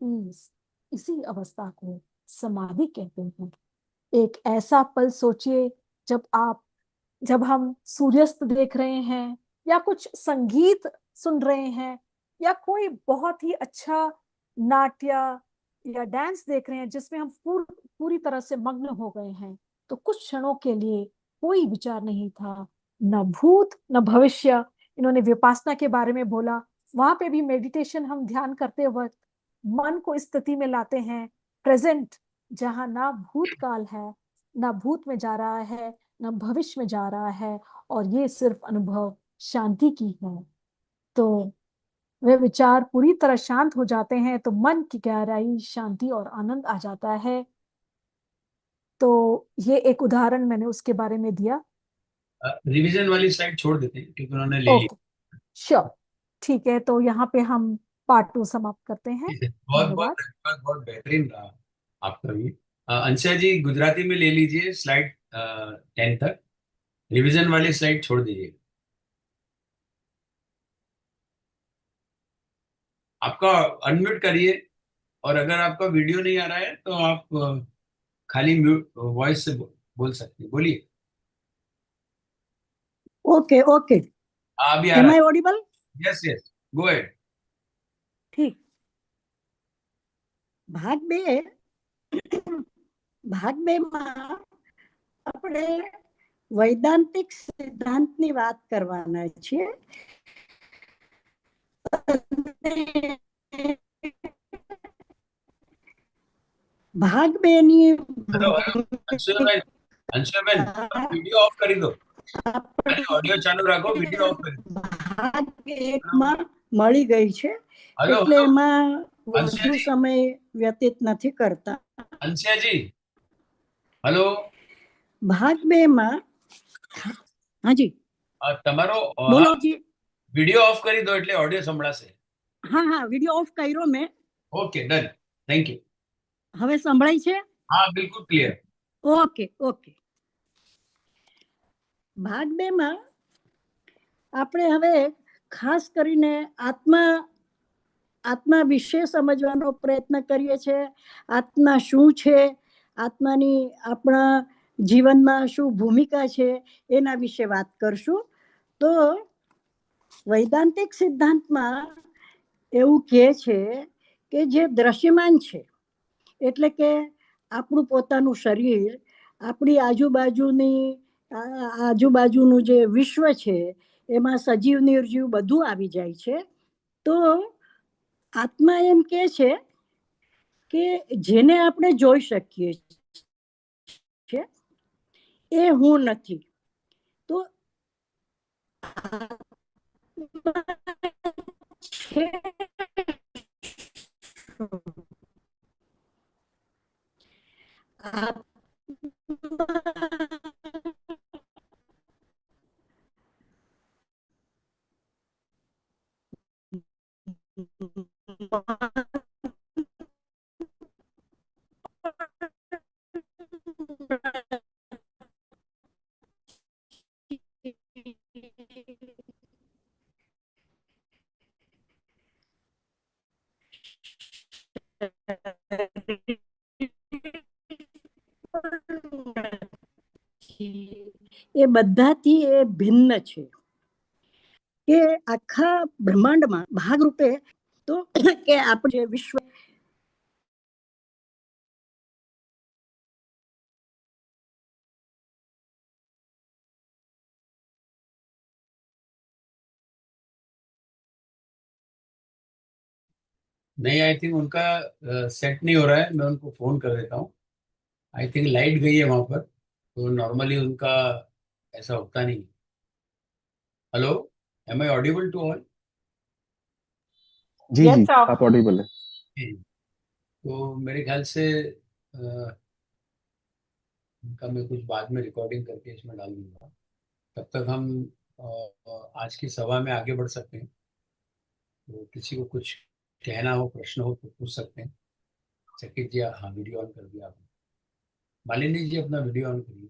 पीस। इसी अवस्था को समाधि कहते हैं। एक ऐसा पल सोचिए जब हम सूर्यास्त देख रहे हैं या कुछ संगीत सुन रहे हैं या कोई बहुत ही अच्छा नाट्य या डांस देख रहे हैं जिसमें हम पूरी तरह से मग्न हो गए हैं। तो कुछ क्षणों के लिए कोई विचार नहीं था, न भूत न भविष्य। इन्होंने विपासना के बारे में बोला, वहां पे भी मेडिटेशन हम ध्यान करते वक्त मन को इस स्थिति में लाते हैं प्रेजेंट, जहां ना भूतकाल है, ना भूत में जा रहा है, न भविष्य में जा रहा है, और ये सिर्फ अनुभव शांति की है। तो वे विचार पूरी तरह शांत हो जाते हैं तो मन की गहराई, शांति और आनंद आ जाता है। तो ये एक उदाहरण मैंने उसके बारे में दिया। रिवीजन वाली स्लाइड छोड़ देते हैं क्योंकि उन्होंने ले ली। ओके, श्योर, ठीक है। तो यहाँ पे हम पार्ट 2 समाप्त करते हैं। बहुत बहुत धन्यवाद। धन्यवाद, बहुत बेहतरीन रहा आपका भी। अंशा जी गुजराती में ले लीजिए स्लाइड 10 तक, रिवीजन वाली स्लाइड छोड़ दीजिए। आपका अनम्यूट करिए, और अगर आपका वीडियो नहीं आ रहा है तो आप खाली म्यूट वॉइस से बोल सकते हैं, बोलिए। ओके ओके, अभी आ एम रहा आई ऑडिबल? है। Yes yes, go ahead. ठीक। ભાગ બે ભાગ બે માં આપણે વૈદાંતિક સિદ્ધાંતની વાત કરવાના છીએ। ભાગ બે ની हेलो हेलो, अंशुया भाई, अंशुया बहन, वीडियो ऑफ कर दो, खाली ऑडियो चालू रखो, वीडियो ऑफ कर दो। ભાગ એક માં મળી ગઈ છે, हेलो એટલે हेलो, એમાં अंशुया વધુ जी, સમય વ્યતીત નથી કરતા। अंशुया जी, हेलो। ભાગ બે માં હાજી તમારો બોલો જી। વિડિયો ઓફ કરી દો એટલે ઓડિયો સંભળાશે। હા હા, વિડીયો ઓફ કર્યો મેં। Okay done, thank you. હવે સંભળાય છે? હા બિલકુલ ક્લિયર। Okay okay. ભાગ બે માં આપણે હવે ખાસ કરીને આત્મા વિશે સમજવાનો પ્રયત્ન કરીએ છીએ। આત્મા શું છે, આત્માની આપણા જીવનમાં શું ભૂમિકા છે, એના વિશે વાત કરશું। તો વૈદાંતિક સિદ્ધાંતમાં એવું કહે છે કે જે દ્રશ્યમાન છે, એટલે કે આપણું પોતાનું શરીર, આપણી આજુબાજુનું જે વિશ્વ છે એમાં સજીવ નિર્જીવ બધું આવી જાય છે। તો આત્મા એમ કે છે કે જેને આપણે જોઈ શકીએ છીએ એ હું નથી। તો છે એ બધાથી એ ભિન્ન છે કે આખા બ્રહ્માંડમાં ભાગરૂપે તો કે આપણે વિશ્વ नहीं, आई थिंक उनका सेट नहीं हो रहा है, मैं उनको फोन कर देता हूँ। आई थिंक लाइट गई है वहां पर, तो नॉर्मली उनका ऐसा होता नहीं। Hello, am I audible to all? जी जी, आप ऑडिबल है। तो मेरे ख्याल से उनका मैं कुछ बाद में रिकॉर्डिंग करके इसमें डाल दूंगा। तब तक हम आज की सभा में आगे बढ़ सकते हैं। तो किसी को कुछ कहना हो, प्रश्न हो तो पूछ सकते हैं। चकित जी, हाँ, वीडियो ऑन कर दिया आपने। मालिनी जी, अपना वीडियो ऑन करिए।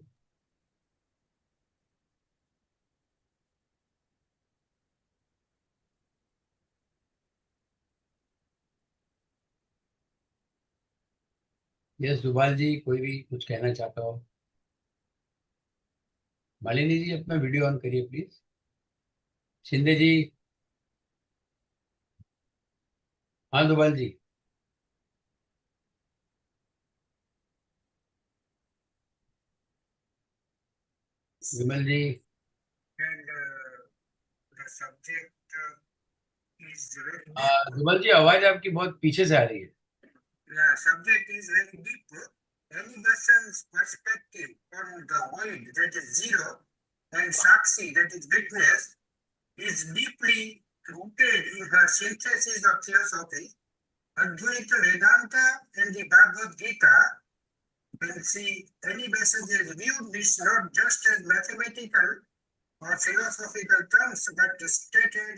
यस, दुबाल जी, कोई भी कुछ कहना चाहता हो। मालिनी जी, अपना वीडियो ऑन करिए प्लीज। शिंदे जी। हाँ दुबाल जी। विमल जी। विमल जी, आवाज आपकी बहुत पीछे से आ रही है। The subject is very deep. Any person's perspective on the world, that is zero, and Sakshi, that is witness, is deeply rooted in her synthesis of philosophy. Advaita Vedanta and the Bhagavad Gita, when she, any message is viewed this not just as mathematical or philosophical terms, but a stated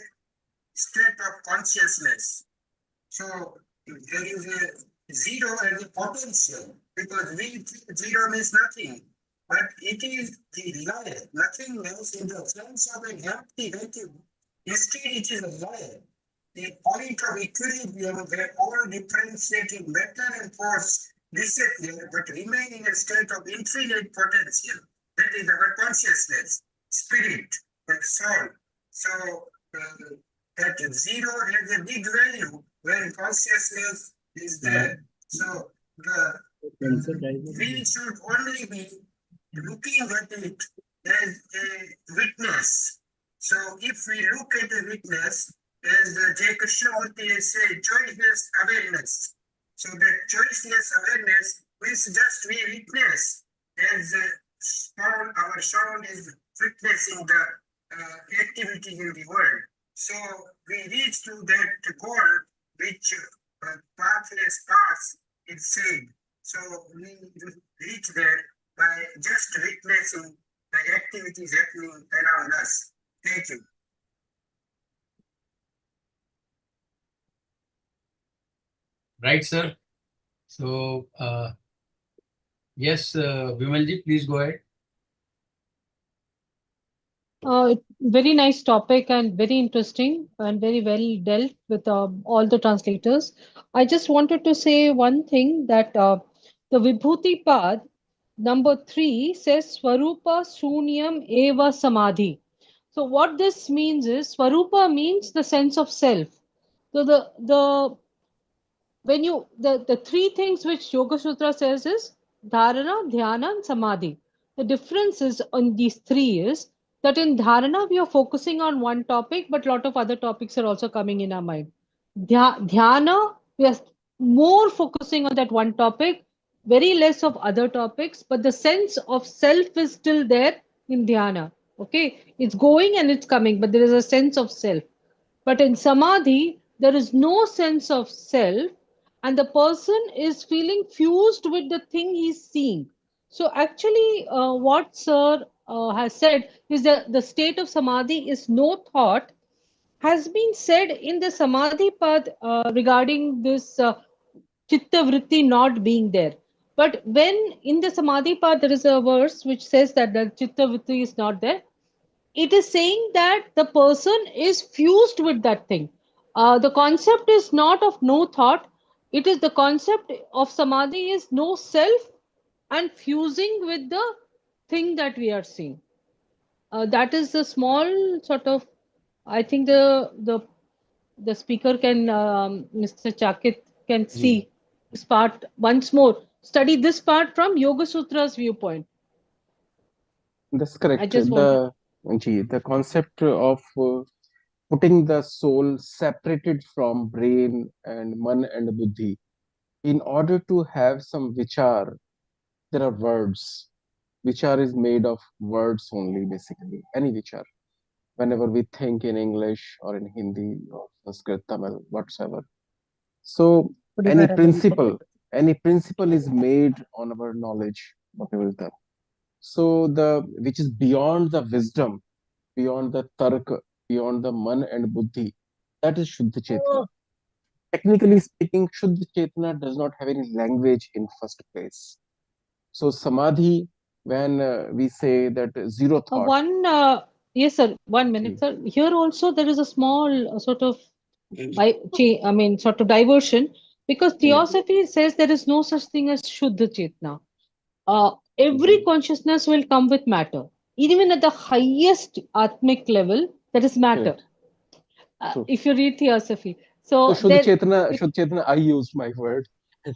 state of consciousness. So there is a zero as a potential, because we think zero means nothing, but it is the lie, nothingness in the sense of an empty vacuum. Instead, it is a lie. The point of equilibrium where all differentiating matter and force disappear but remain in a state of infinite potential. That is our consciousness, spirit, and soul. So that zero has a big value when consciousness is there. So we should only be looking at it as a witness. So if we look at a witness, as J. Krishnamurti has said, choiceless awareness. So that choiceless awareness means just we witness as soul, our soul is witnessing the activities in the world. So we reach to that goal which pathless path is said. So we reach there by just witnessing the activities happening around us. Thank you. Right, sir. So, yes, Vimal ji, please go ahead. Very nice topic and very interesting and very well dealt with all the translators. I just wanted to say one thing that the Vibhuti Pad number 3 says Swarupa Shunyam Eva Samadhi. So what this means is Swarupa means the sense of self. So the when you the three things which Yoga Sutra says is dharana, dhyana, and samadhi. The difference is on these three is that in dharana we are focusing on one topic, but a lot of other topics are also coming in our mind. Dhyana, we are more focusing on that one topic, very less of other topics, but the sense of self is still there in dhyana. Okay, it's going and it's coming, but there is a sense of self. But in samadhi, there is no sense of self, and the person is feeling fused with the thing he's seeing. So, actually, what Sir has said is that the state of samadhi is no thought, has been said in the samadhi path regarding this chitta vritti not being there. But when in the samadhi path there is a verse which says that the chitta vritti is not there, it is saying that the person is fused with that thing. The concept is not of no thought. It is the concept of samadhi is no self and fusing with the thing that we are seeing. That is the small sort of, I think the speaker can, Mr. Chakit can ji, see this part once more. Study this part from Yoga Sutra's viewpoint. that's I correct. just wanted. The concept of putting the soul separated from brain and man and buddhi. In order to have some vichar, there are words. Vichar is made of words only, basically. Any vichar. Whenever we think in English or in Hindi or Sanskrit, Tamil, whatsoever. So any principle is made on our knowledge, whatever is done. So which is beyond the wisdom, beyond the tarka, beyond the man and buddhi, that is Shuddha Chetana. Technically speaking, Shuddha Chetana does not have any language in first place. So Samadhi, when we say that zero thought. Yes, sir. 1 minute, sir. Here also there is a small sort of, sort of diversion, because Theosophy says there is no such thing as Shuddha Chetna. Every consciousness will come with matter. Even at the highest Atmic level, there is matter. If you read Theosophy. So Shuddha Chetana, I used my word.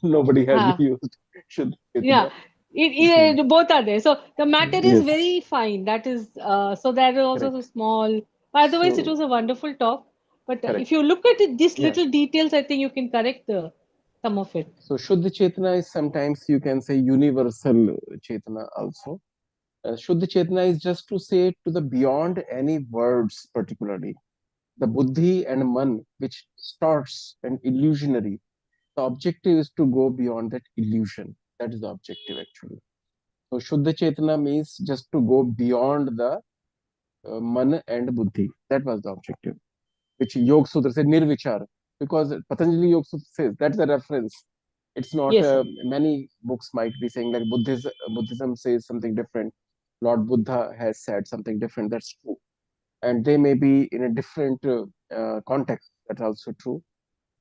Nobody has used Shuddha Chetana. Yeah, both are there. So the matter is very fine. That is, so that is also so small. Otherwise, it was a wonderful talk. But if you look at it, these little details, I think you can correct some of it. So Shuddha Chetana is sometimes you can say universal Chetana also. Shuddha Chetana is just to say to the beyond any words particularly. The buddhi and man, which starts an illusionary. The objective is to go beyond that illusion. That is the objective actually. So Shuddha Chetana means just to go beyond the man and buddhi. That was the objective, which Yoga Sutra says Nirvichara, because Patanjali Yoga Sutra says that's a reference. It's not many books might be saying like Buddhism says something different. Lord Buddha has said something different. That's true, and they may be in a different context. That's also true.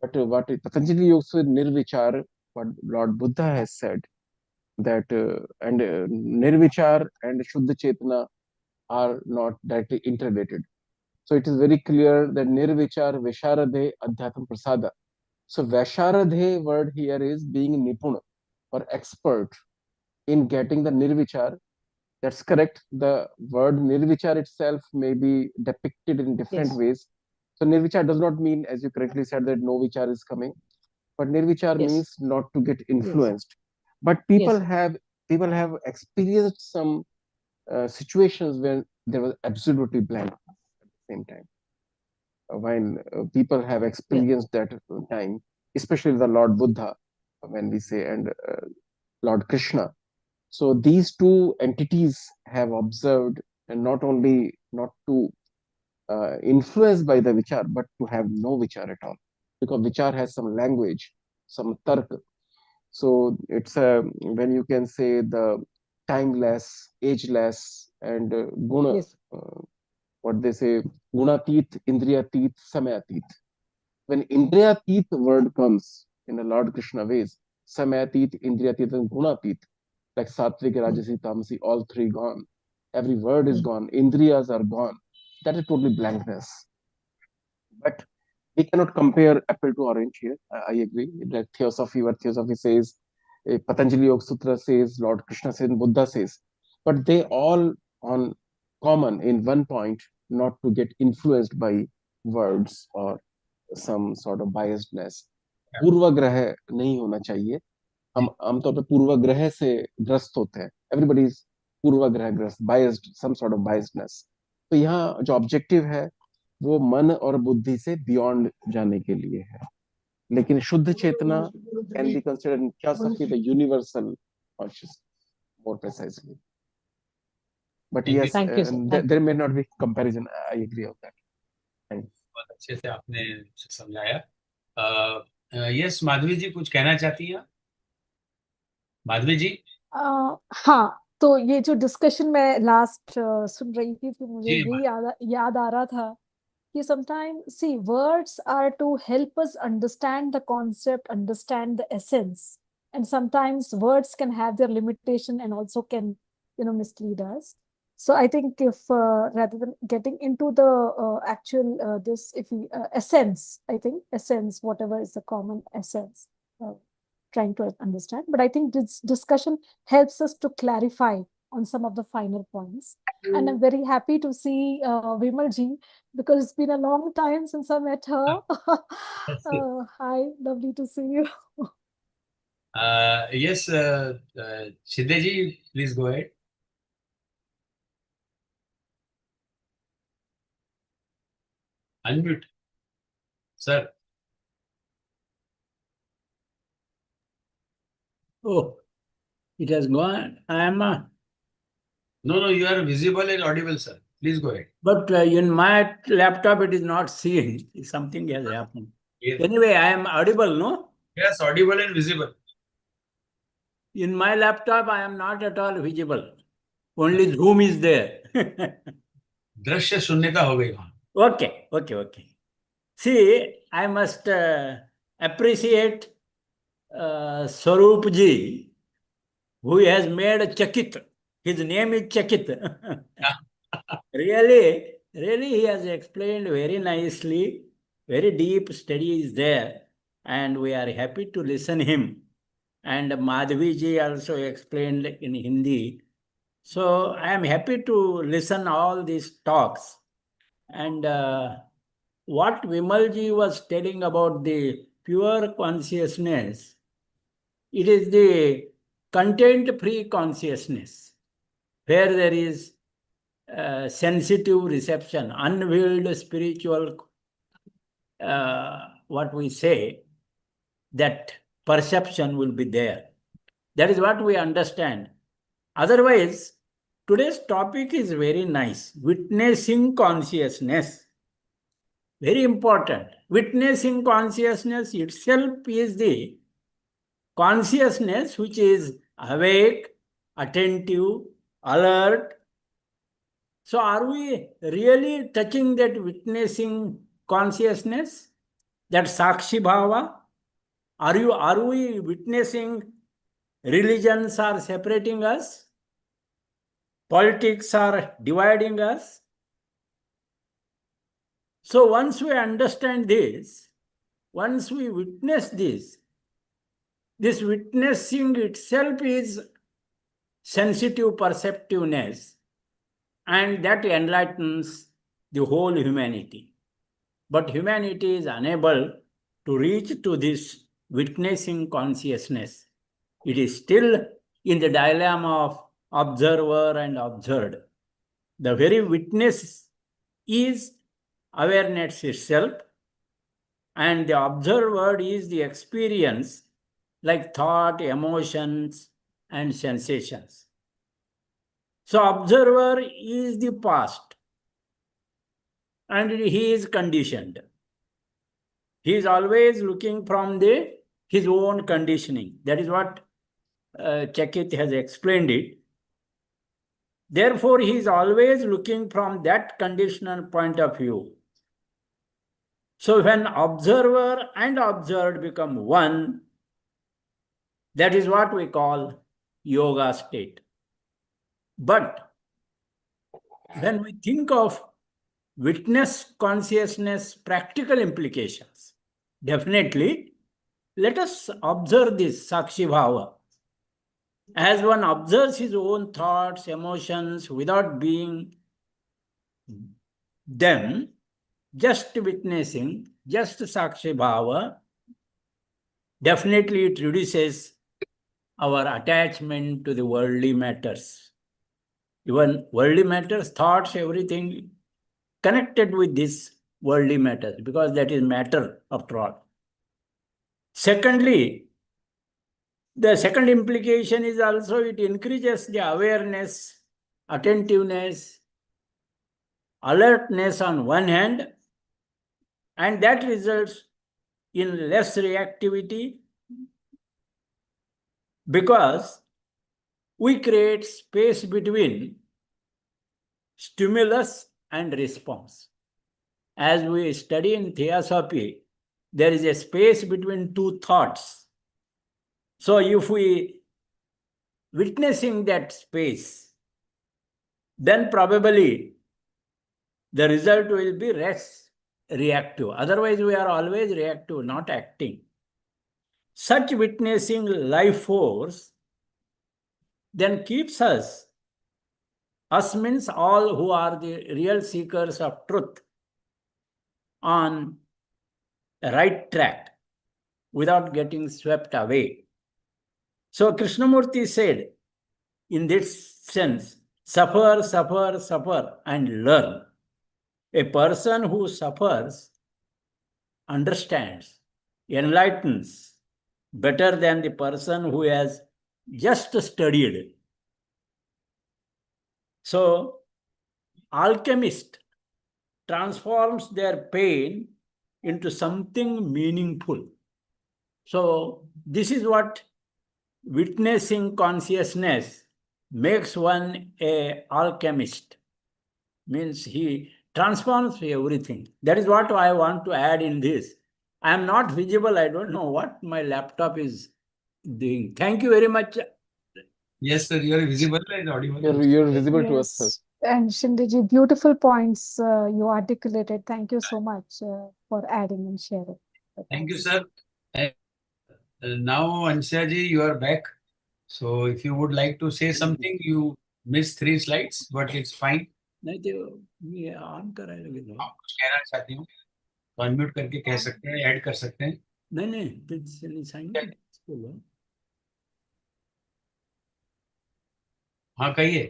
But what Patanjali Yoga Sutra Nirvichara, what Lord Buddha has said, that and Nirvichar and Shuddha Chetana are not directly interrelated. So it is very clear that Nirvichar Visharadhe Adhyatam Prasada. So Visharadhe word here is being nipuna or expert in getting the Nirvichar. That's correct. The word Nirvichar itself may be depicted in different ways. So Nirvichar does not mean, as you correctly said, that no vichar is coming. But Nirvichar means not to get influenced. But people have experienced some situations when there was absolutely blank at the same time. When people have experienced that time, especially the Lord Buddha, when we say, and Lord Krishna. So these two entities have observed, and not only not to influence by the vichar, but to have no vichar at all, because vichar has some language, some tark. So it's when you can say the timeless, ageless, and guna. What they say, gunatit, indriyatit, samayatit. When indriyatit word comes in the Lord Krishna ways, samayatit, indriyatit, and gunatit, like sattvic, rajasi, tamasi, all three gone. Every word is gone. Indriyas are gone. That is totally blankness. But we cannot compare apple to orange here. I agree. Like theosophy, what theosophy says, Patanjali Yoga Sutra says, Lord Krishna says, Buddha says, but they all on common in one point, not to get influenced by words or some sort of biasedness. पूर्वाग्रह नहीं होना चाहिए. हम आमतौर पर पूर्वाग्रह से ग्रस्त होते हैं. Everybody is पूर्वाग्रह ग्रस्त, biased, some sort of biasedness. तो यहाँ जो ऑब्जेक्टिव है वो मन और बुद्धि से बियॉन्ड जाने के लिए है. लेकिन शुद्ध चेतना can be considered in theosophy the universal consciousness, more precisely. But yes, there may not be comparison. I agree on that. Thanks. बहुत अच्छे से आपने समझाया. यस, माधवी जी कुछ कहना चाहती हैं? माधवी जी? हाँ, तो ये जो डिस्कशन मैं लास्ट सुन रही थी तो मुझे यही याद आ रहा था sometimes, see, words are to help us understand the concept, understand the essence. And sometimes words can have their limitation and also can, mislead us. So I think if rather than getting into the actual if we essence, I think essence, whatever is the common essence, trying to understand. But I think this discussion helps us to clarify on some of the finer points. And I'm very happy to see Vimal ji, because it's been a long time since I met her. Hi, lovely to see you. Yes, Shiddeji, please go ahead. Unmute. Sir. Oh, it has gone. I am. No, you are visible and audible, sir. Please go ahead. But in my laptop, it is not seeing. Something has happened. Yes, Anyway, I am audible, no? yes, audible and visible. In my laptop, I am not at all visible. Only Zoom is there. दृश्य शून्यता हो गई वहां. Okay. See, I must appreciate SWARUP ji, who has made CHAKIT. His name is CHAKIT. Really, he has explained very nicely. Very deep study is there, and we are happy to listen him. And Madhavi ji also explained in Hindi. So I am happy to listen all these talks. And what Vimal ji was telling about the pure consciousness, it is the content-free consciousness, where there is sensitive reception, unveiled spiritual, what we say, that perception will be there. That is what we understand. Otherwise, today's topic is very nice. Witnessing consciousness. Very important. Witnessing consciousness itself is the consciousness which is awake, attentive, alert. So are we really touching that witnessing consciousness, that Sakshi Bhava? Are we witnessing religions are separating us? Politics are dividing us? So once we understand this, once we witness this witnessing itself is sensitive perceptiveness, and that enlightens the whole humanity. But humanity is unable to reach to this witnessing consciousness. It is still in the dilemma of observer and observed. The very witness is awareness itself, and the observer is the experience like thought, emotions, and sensations. So observer is the past, and he is conditioned. He is always looking from his own conditioning. That is what CHAKIT has explained it. Therefore, he is always looking from that conditional point of view. So when observer and observed become one, that is what we call yoga state. But when we think of witness consciousness practical implications, definitely let us observe this Sakshi Bhava. As one observes his own thoughts, emotions without being them, just witnessing, just Sakshi Bhava, definitely it reduces our attachment to the worldly matters. Even worldly matters, thoughts, everything connected with this worldly matters, because that is matter after all. Secondly, the second implication is also it increases the awareness, attentiveness, alertness on one hand, and that results in less reactivity, because we create space between stimulus and response. as we study in theosophy, there is a space between two thoughts. So if we witnessing that space, then probably the result will be less reactive. Otherwise, we are always reactive, not acting. Such witnessing life force then keeps us means all who are the real seekers of truth, on the right track without getting swept away. So Krishnamurti said, in this sense, suffer, suffer, suffer and learn. A person who suffers understands, enlightens better than the person who has just studied. So, alchemist transforms their pain into something meaningful. So, this is what witnessing consciousness makes one an alchemist. Means he transforms everything. That is what I want to add in this. I am not visible. I don't know what my laptop is doing. Thank you very much. Yes, sir, you are visible and audible. You're visible to us, sir. Yes. And Shindeji, beautiful points you articulated. Thank you so much for adding and sharing. Thank you, sir. And now, Anshuya ji, you are back. So, if you would like to say something, you missed 3 slides, but it's fine. नहीं तो ये on कराएगा ना. आप कुछ कहना चाहती हूँ तो अनम्यूट करके कह सकते हैं, ऐड कर सकते हैं. नहीं नहीं साइन बोलो. हाँ, कहिए.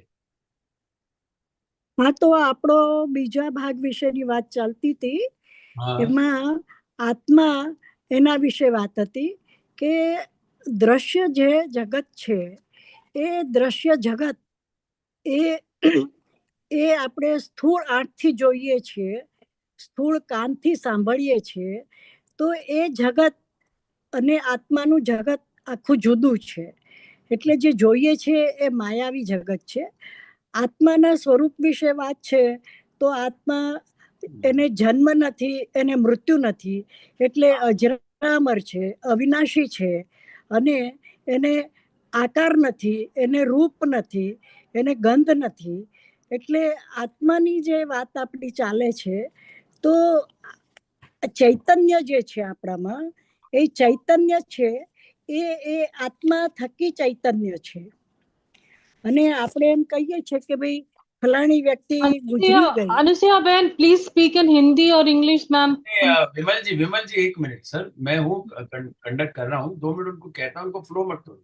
હા, તો આપણો બીજા ભાગ વિશેની વાત ચાલતી હતી. हाँ, એમાં આત્મા એના વિશે વાત હતી કે દ્રશ્ય જે જગત છે એ દ્રશ્ય જગત એ આપણે સ્થૂળ આંખથી જોઈએ છીએ, સ્થૂળ કાનથી સાંભળીએ છીએ, તો એ જગત અને આત્માનું જગત આખું જુદું છે. એટલે જે જોઈએ છે એ માયાવી જગત છે. આત્માના સ્વરૂપ વિશે વાત છે તો આત્મા એને જન્મ નથી, એને મૃત્યુ નથી, એટલે અજરામર છે, અવિનાશી છે, અને એને આકાર નથી, એને રૂપ નથી, એને ગંધ નથી. એટલે આત્માની જે વાત આપણી ચાલે છે તો ચૈતન્ય જે છે આપણામાં, એ ચૈતન્ય છે એ આત્મા થકી ચૈતન્ય છે. અને આપણે એમ કહીએ છીએ કે ભાઈ ફલાણી વ્યક્તિ ગુજરી ગઈ. अनुसुया बहन, प्लीज स्पीक इन हिंदी और इंग्लिश, मैम. विमल जी 1 मिनट सर, मैं हूँ कंडक्ट कर रहा हूँ, 2 मिनट उनको कहता हूँ, उनको फ्लो मत करो,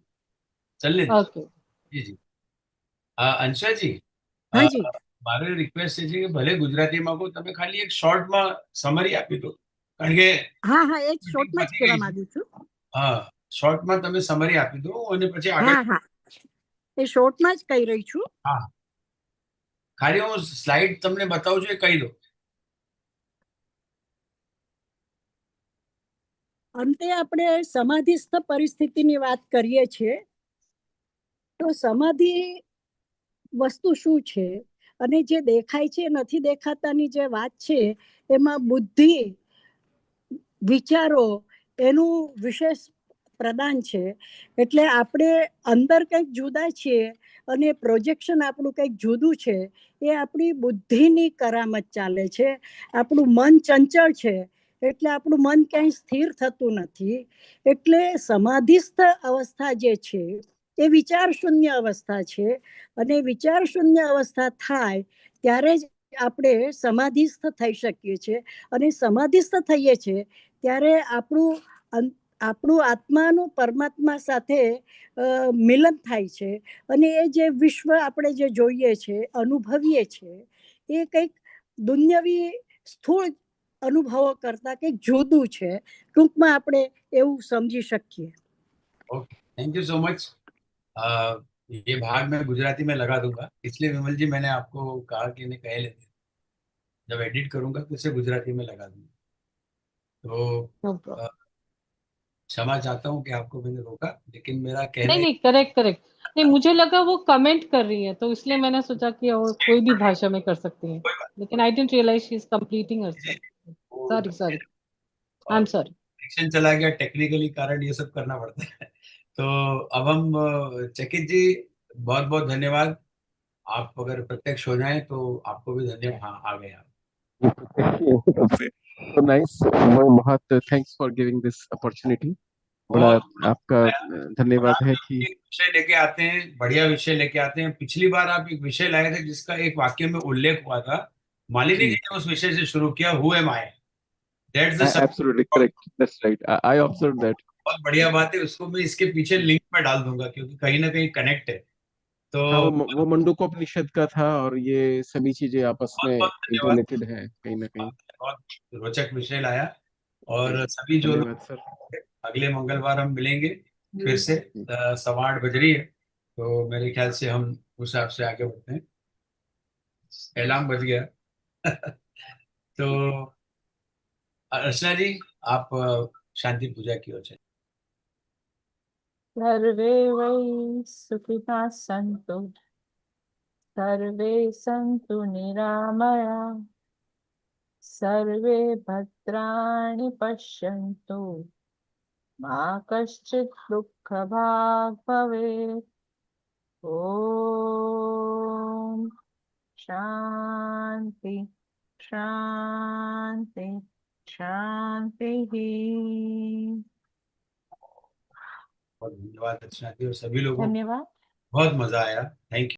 चलने दीजिए. ओके. जी. અંશુયા જી, હા જી. મારે રિક્વેસ્ટ છે કે ભલે ગુજરાતીમાં કહો, તમે ખાલી એક શોર્ટમાં સમરી આપી દો, કારણ કે હા એ શોર્ટમાં જ કહેવા માંગુ છું. હા, શોર્ટમાં તમે સમરી આપી દો અને પછી આગળ. હા એ શોર્ટમાં જ કહી રહી છું. હા, ખાલી હું સ્લાઇડ તમને બતાવું છું, એ કહી દો. અંતે આપણે સમાધિસ્થ પરિસ્થિતિની વાત કરીએ છીએ તો સમાધિ વસ્તુ શું છે અને જે દેખાય છે નથી દેખાતાની જે વાત છે એમાં બુદ્ધિ, વિચારો એનું વિશેષ પ્રદાન છે. એટલે આપણે અંદર કંઈક જુદા છીએ અને પ્રોજેક્શન આપણું કંઈક જુદું છે. એ આપણી બુદ્ધિની કરામત ચાલે છે. આપણું મન ચંચળ છે એટલે આપણું મન ક્યાંય સ્થિર થતું નથી. એટલે સમાધિસ્થ અવસ્થા જે છે એ વિચાર શૂન્ય અવસ્થા છે અને વિચાર શૂન્ય અવસ્થા થાય ત્યારે જ આપણે સમાધિસ્થ થઈ શકીએ છીએ. અને સમાધિસ્થ થઈએ છીએ ત્યારે આપણું આત્માનું પરમાત્મા સાથે મિલન થાય છે અને એ જે વિશ્વ આપણે જે જોઈએ છે, અનુભવીએ છીએ, એ કંઈક દુન્યવી સ્થૂળ અનુભવો કરતા કંઈક જુદું છે. ટૂંકમાં આપણે એવું સમજી શકીએ. Okay, thank you so much. ये भाग मैं गुजराती में लगा दूंगा, इसलिए विमल जी मैंने आपको कहा कि इन्हें कह लेते, जब एडिट करूंगा तो इसे गुजराती में लगा दूंगा. तो No problem. क्षमा चाहता हूँ कि आपको मैंने रोका, लेकिन मेरा कहने नहीं, करेक्ट. नहीं, मुझे लगा वो कमेंट कर रही है, तो इसलिए मैंने सोचा कि वो कोई भी भाषा में कर सकती है, लेकिन I didn't realize she is completing herself. sorry. I'm sorry. Connection चला गया, टेक्निकली कारण ये सब करना पड़ता है। तो अब हम चकित जी, बहुत बहुत धन्यवाद। आप अगर प्रत्यक्ष हो जाएं तो आपको भी धन्यवाद। हाँ, आ गए आप। तो नाइस, बहुत thanks for giving this opportunity. बड़ा आपका धन्यवाद है कि एक विषय लेके आते हैं, बढ़िया विषय लेके आते हैं। पिछली बार आप एक विषय लाए थे जिसका एक वाक्य में उल्लेख हुआ था, मालिनी जी ने उस विषय से शुरू किया, who am I. That's the absolutely correct, that's right, I observe that. बहुत बढ़िया बात है, उसको मैं इसके पीछे लिंक में डाल दूंगा क्योंकि कहीं ना कहीं कनेक्ट है। तो हाँ, वो मंडूकोपनिषद का था और ये सभी चीजें आपस बहुत में बहुत धन्यवाद, इंटरलेटेड है कहीं ना कहीं। बहुत रोचक विषय लाया। और सभी जो लोग, धन्यवाद सर। अगले मंगलवार हम मिलेंगे फिर से, 8:15 बज रही है, तो मेरे ख्याल से हम उस हिसाब से आगे बढ़ते हैं। अलार्म बज गया। तो अर्चना जी, आप शांति पूजा की ओर चलिए। सर्वे वै सुखिनः सन्तु, सर्वे सन्तु निरामया, सर्वे भद्राणि पश्यन्तु, मा कश्चित् दुःखभाग् भवेत्। ॐ शान्ति शान्ति शान्तिः। बहुत धन्यवाद अर्चना जी और सभी लोगों को, धन्यवाद। बहुत मजा आया। Thank you.